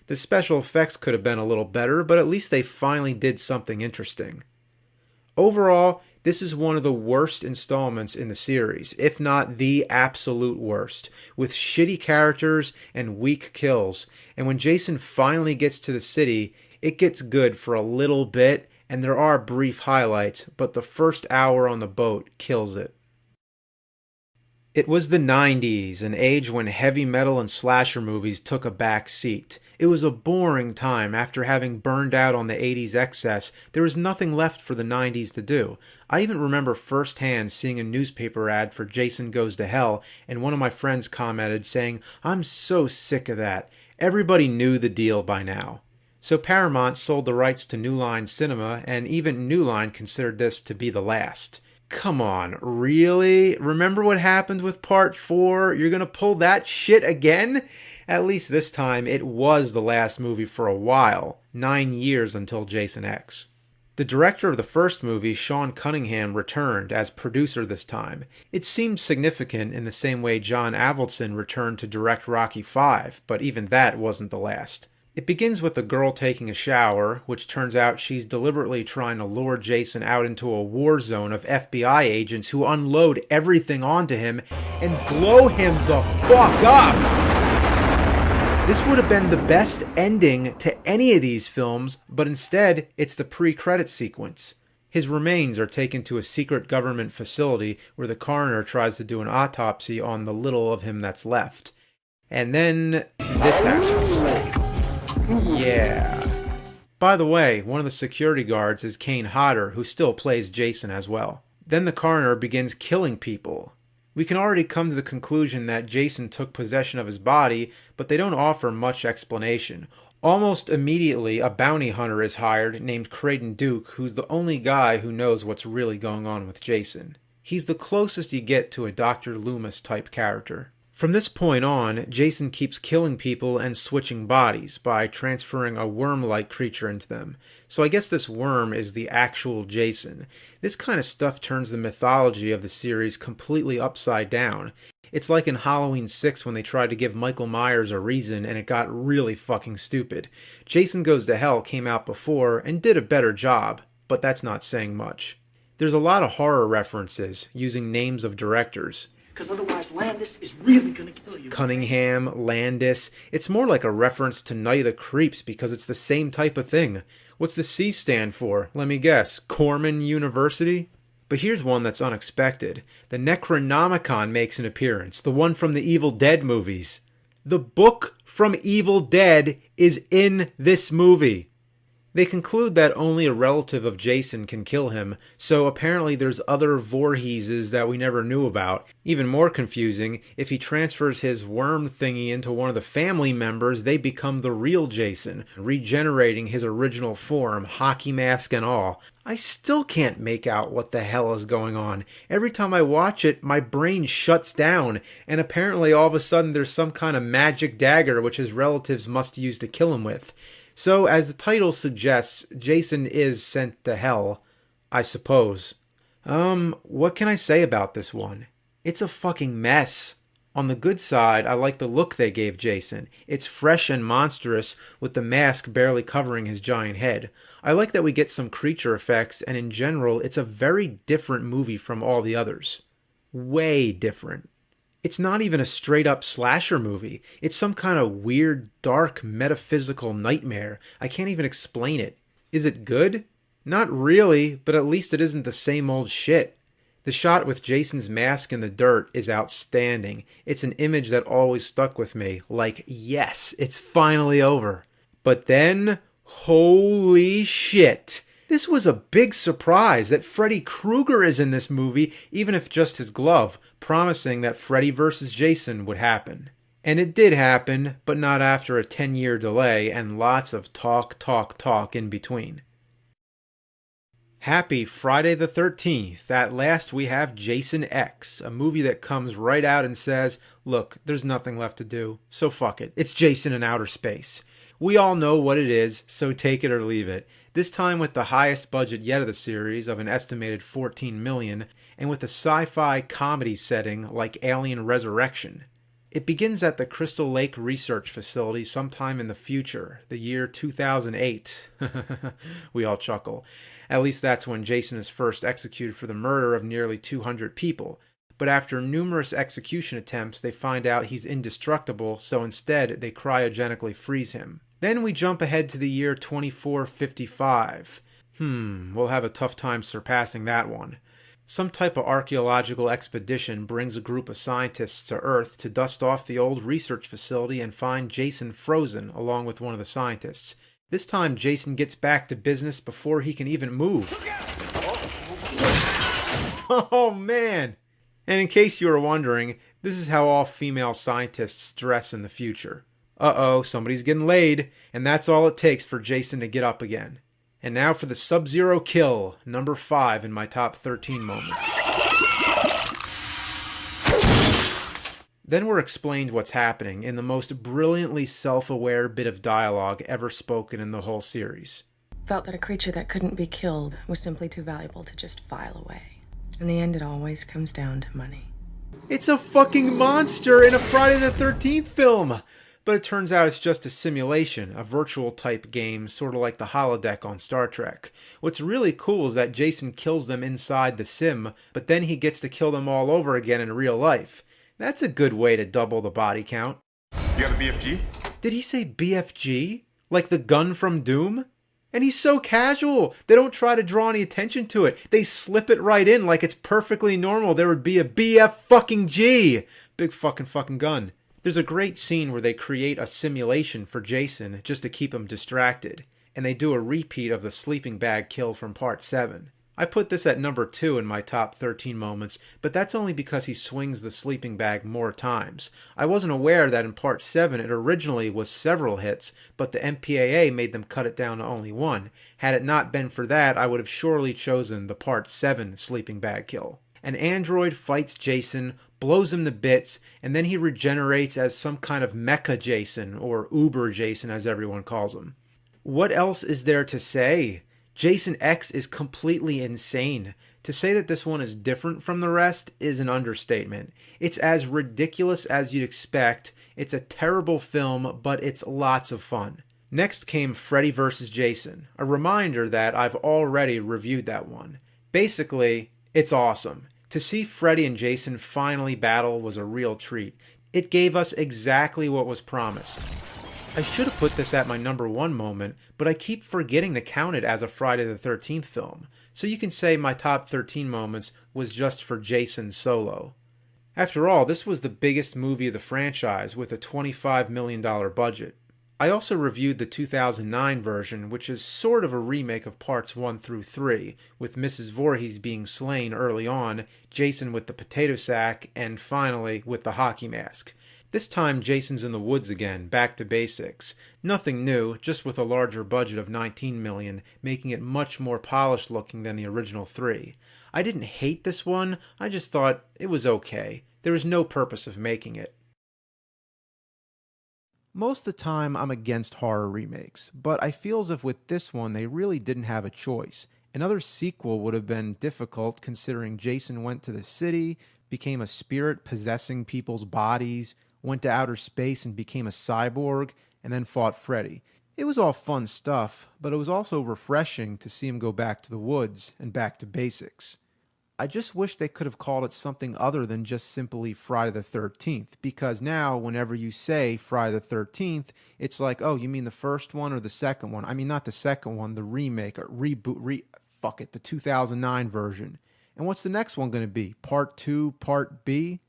The special effects could have been a little better, but at least they finally did something interesting. Overall, this is one of the worst installments in the series, if not the absolute worst, with shitty characters and weak kills. And when Jason finally gets to the city, it gets good for a little bit, and there are brief highlights, but the first hour on the boat kills it. It was the 90s, an age when heavy metal and slasher movies took a back seat. It was a boring time. After having burned out on the 80s excess, there was nothing left for the 90s to do. I even remember firsthand seeing a newspaper ad for Jason Goes to Hell, and one of my friends commented saying, "I'm so sick of that." Everybody knew the deal by now. So Paramount sold the rights to New Line Cinema, and even New Line considered this to be the last. Come on, really? Remember what happened with Part 4? You're gonna pull that shit again? At least this time, it was the last movie for a while. 9 years until Jason X. The director of the first movie, Sean Cunningham, returned as producer this time. It seemed significant in the same way John Avildsen returned to direct Rocky V, but even that wasn't the last. It begins with a girl taking a shower, which turns out she's deliberately trying to lure Jason out into a war zone of FBI agents who unload everything onto him and blow him the fuck up! This would have been the best ending to any of these films, but instead, it's the pre-credit sequence. His remains are taken to a secret government facility where the coroner tries to do an autopsy on the little of him that's left. And then this happens. Yeah. By the way, one of the security guards is Kane Hodder, who still plays Jason as well. Then the coroner begins killing people. We can already come to the conclusion that Jason took possession of his body, but they don't offer much explanation. Almost immediately, a bounty hunter is hired named Creighton Duke, who's the only guy who knows what's really going on with Jason. He's the closest you get to a Dr. Loomis type character. From this point on, Jason keeps killing people and switching bodies by transferring a worm-like creature into them. So I guess this worm is the actual Jason. This kind of stuff turns the mythology of the series completely upside down. It's like in Halloween 6 when they tried to give Michael Myers a reason and it got really fucking stupid. Jason Goes to Hell came out before and did a better job, but that's not saying much. There's a lot of horror references using names of directors. Because otherwise Landis is really gonna kill you. Cunningham, Landis. It's more like a reference to Night of the Creeps because it's the same type of thing. What's the C stand for? Let me guess. Corman University? But here's one that's unexpected. The Necronomicon makes an appearance, the one from the Evil Dead movies. The book from Evil Dead is in this movie. They conclude that only a relative of Jason can kill him, so apparently there's other Voorheeses that we never knew about. Even more confusing, if he transfers his worm thingy into one of the family members, they become the real Jason, regenerating his original form, hockey mask and all. I still can't make out what the hell is going on. Every time I watch it, my brain shuts down, and apparently all of a sudden there's some kind of magic dagger which his relatives must use to kill him with. So, as the title suggests, Jason is sent to hell, I suppose. What can I say about this one? It's a fucking mess. On the good side, I like the look they gave Jason. It's fresh and monstrous, with the mask barely covering his giant head. I like that we get some creature effects, and in general, it's a very different movie from all the others. Way different. It's not even a straight-up slasher movie. It's some kind of weird, dark, metaphysical nightmare. I can't even explain it. Is it good? Not really, but at least it isn't the same old shit. The shot with Jason's mask in the dirt is outstanding. It's an image that always stuck with me. Like, yes, it's finally over. But then, holy shit! This was a big surprise that Freddy Krueger is in this movie, even if just his glove, promising that Freddy vs. Jason would happen. And it did happen, but not after a 10-year delay and lots of talk in between. Happy Friday the 13th. At last we have Jason X, a movie that comes right out and says, look, there's nothing left to do, so fuck it. It's Jason in outer space. We all know what it is, so take it or leave it. This time with the highest budget yet of the series, of an estimated $14 million, and with a sci-fi comedy setting like Alien Resurrection. It begins at the Crystal Lake Research Facility sometime in the future, the year 2008. We all chuckle. At least that's when Jason is first executed for the murder of nearly 200 people. But after numerous execution attempts, they find out he's indestructible, so instead they cryogenically freeze him. Then we jump ahead to the year 2455. We'll have a tough time surpassing that one. Some type of archaeological expedition brings a group of scientists to Earth to dust off the old research facility and find Jason frozen along with one of the scientists. This time Jason gets back to business before he can even move. Oh man! And in case you were wondering, this is how all female scientists dress in the future. Uh-oh, somebody's getting laid, and that's all it takes for Jason to get up again. And now for the Sub-Zero kill, number 5 in my top 13 moments. Then we're explained what's happening in the most brilliantly self-aware bit of dialogue ever spoken in the whole series. Felt that a creature that couldn't be killed was simply too valuable to just file away. In the end, it always comes down to money. It's a fucking monster in a Friday the 13th film! But it turns out it's just a simulation, a virtual type game, sort of like the holodeck on Star Trek. What's really cool is that Jason kills them inside the sim, but then he gets to kill them all over again in real life. That's a good way to double the body count. You got a BFG? Did he say BFG? Like the gun from Doom? And he's so casual. They don't try to draw any attention to it. They slip it right in like it's perfectly normal. There would be a BF fucking G. Big fucking gun. There's a great scene where they create a simulation for Jason just to keep him distracted, and they do a repeat of the sleeping bag kill from part 7. I put this at number 2 in my top 13 moments, but that's only because he swings the sleeping bag more times. I wasn't aware that in part 7 it originally was several hits, but the MPAA made them cut it down to only 1. Had it not been for that, I would have surely chosen the part 7 sleeping bag kill. An android fights Jason, blows him to bits, and then he regenerates as some kind of Mecha Jason, or Uber Jason as everyone calls him. What else is there to say? Jason X is completely insane. To say that this one is different from the rest is an understatement. It's as ridiculous as you'd expect, it's a terrible film, but it's lots of fun. Next came Freddy vs. Jason, a reminder that I've already reviewed that one. Basically, it's awesome. To see Freddy and Jason finally battle was a real treat. It gave us exactly what was promised. I should have put this at my number 1 moment, but I keep forgetting to count it as a Friday the 13th film, so you can say my top 13 moments was just for Jason solo. After all, this was the biggest movie of the franchise with a $25 million budget. I also reviewed the 2009 version, which is sort of a remake of parts 1 through 3, with Mrs. Voorhees being slain early on, Jason with the potato sack, and finally with the hockey mask. This time Jason's in the woods again, back to basics. Nothing new, just with a larger budget of $19 million, making it much more polished looking than the original 3. I didn't hate this one, I just thought it was okay. There was no purpose of making it. Most of the time, I'm against horror remakes, but I feel as if with this one, they really didn't have a choice. Another sequel would have been difficult considering Jason went to the city, became a spirit possessing people's bodies, went to outer space and became a cyborg, and then fought Freddy. It was all fun stuff, but it was also refreshing to see him go back to the woods and back to basics. I just wish they could have called it something other than just simply Friday the 13th, because now whenever you say Friday the 13th, it's like, oh, you mean the first one or the second one? I mean, not the second one, the remake or reboot, the 2009 version. And what's the next one going to be? Part 2, Part B?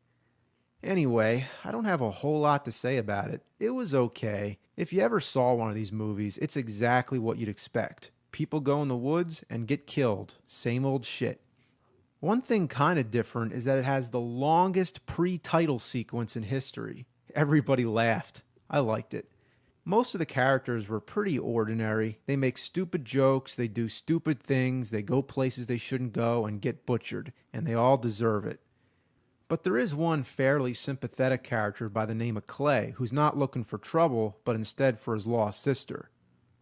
Anyway, I don't have a whole lot to say about it. It was okay. If you ever saw one of these movies, it's exactly what you'd expect. People go in the woods and get killed. Same old shit. One thing kind of different is that it has the longest pre-title sequence in history. Everybody laughed. I liked it. Most of the characters were pretty ordinary. They make stupid jokes, they do stupid things, they go places they shouldn't go and get butchered, and they all deserve it. But there is one fairly sympathetic character by the name of Clay who's not looking for trouble, but instead for his lost sister.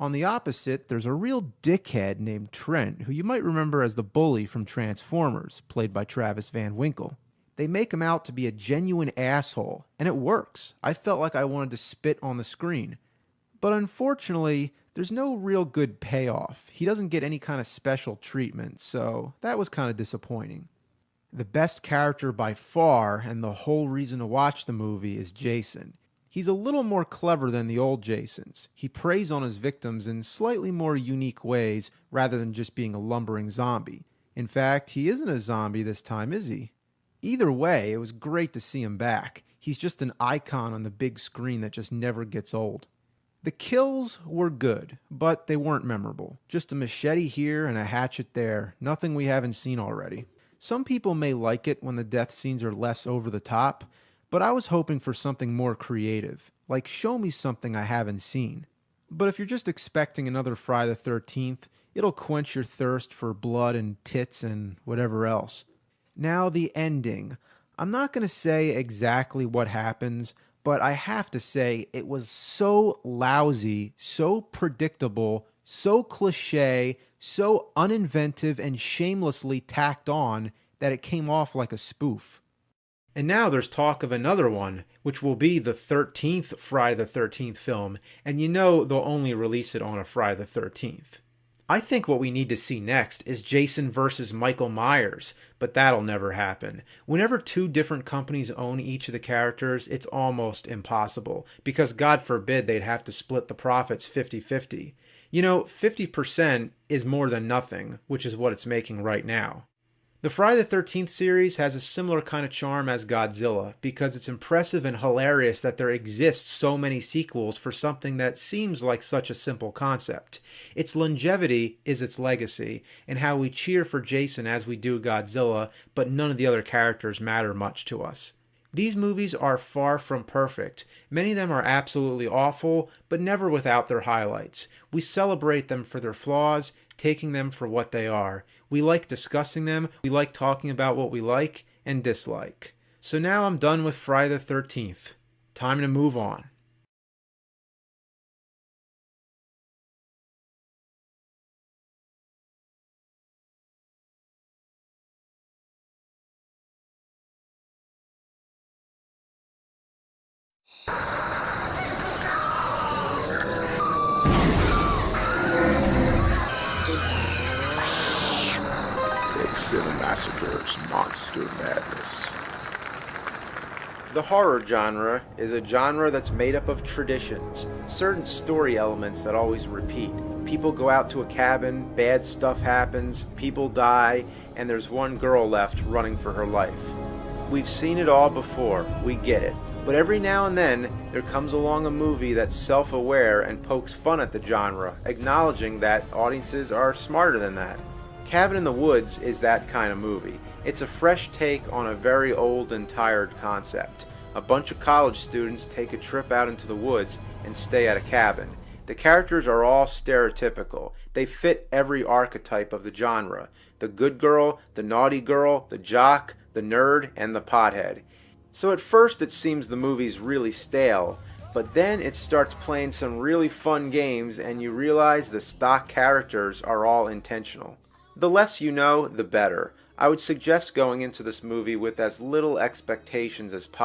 On the opposite, there's a real dickhead named Trent, who you might remember as the bully from Transformers, played by Travis Van Winkle. They make him out to be a genuine asshole, and it works. I felt like I wanted to spit on the screen. But unfortunately, there's no real good payoff. He doesn't get any kind of special treatment, so that was kind of disappointing. The best character by far, and the whole reason to watch the movie, is Jason. He's a little more clever than the old Jasons. He preys on his victims in slightly more unique ways rather than just being a lumbering zombie. In fact, he isn't a zombie this time, is he? Either way, it was great to see him back. He's just an icon on the big screen that just never gets old. The kills were good, but they weren't memorable. Just a machete here and a hatchet there, nothing we haven't seen already. Some people may like it when the death scenes are less over the top, but I was hoping for something more creative, like show me something I haven't seen. But if you're just expecting another Friday the 13th, it'll quench your thirst for blood and tits and whatever else. Now the ending. I'm not going to say exactly what happens, but I have to say it was so lousy, so predictable, so cliche, so uninventive and shamelessly tacked on that it came off like a spoof. And now there's talk of another one, which will be the 13th Friday the 13th film, and you know they'll only release it on a Friday the 13th. I think what we need to see next is Jason versus Michael Myers, but that'll never happen. Whenever two different companies own each of the characters, it's almost impossible, because God forbid they'd have to split the profits 50-50. You know, 50% is more than nothing, which is what it's making right now. The Friday the 13th series has a similar kind of charm as Godzilla, because it's impressive and hilarious that there exist so many sequels for something that seems like such a simple concept. Its longevity is its legacy, and how we cheer for Jason as we do Godzilla, but none of the other characters matter much to us. These movies are far from perfect. Many of them are absolutely awful, but never without their highlights. We celebrate them for their flaws, taking them for what they are. We like discussing them, we like talking about what we like and dislike. So now I'm done with Friday the 13th. Time to move on. Massacre's Monster Madness. The horror genre is a genre that's made up of traditions, certain story elements that always repeat. People go out to a cabin, bad stuff happens, people die, and there's one girl left running for her life. We've seen it all before, we get it. But every now and then, there comes along a movie that's self-aware and pokes fun at the genre, acknowledging that audiences are smarter than that. Cabin in the Woods is that kind of movie. It's a fresh take on a very old and tired concept. A bunch of college students take a trip out into the woods and stay at a cabin. The characters are all stereotypical. They fit every archetype of the genre. The good girl, the naughty girl, the jock, the nerd, and the pothead. So at first it seems the movie's really stale, but then it starts playing some really fun games and you realize the stock characters are all intentional. The less you know, the better. I would suggest going into this movie with as little expectations as possible.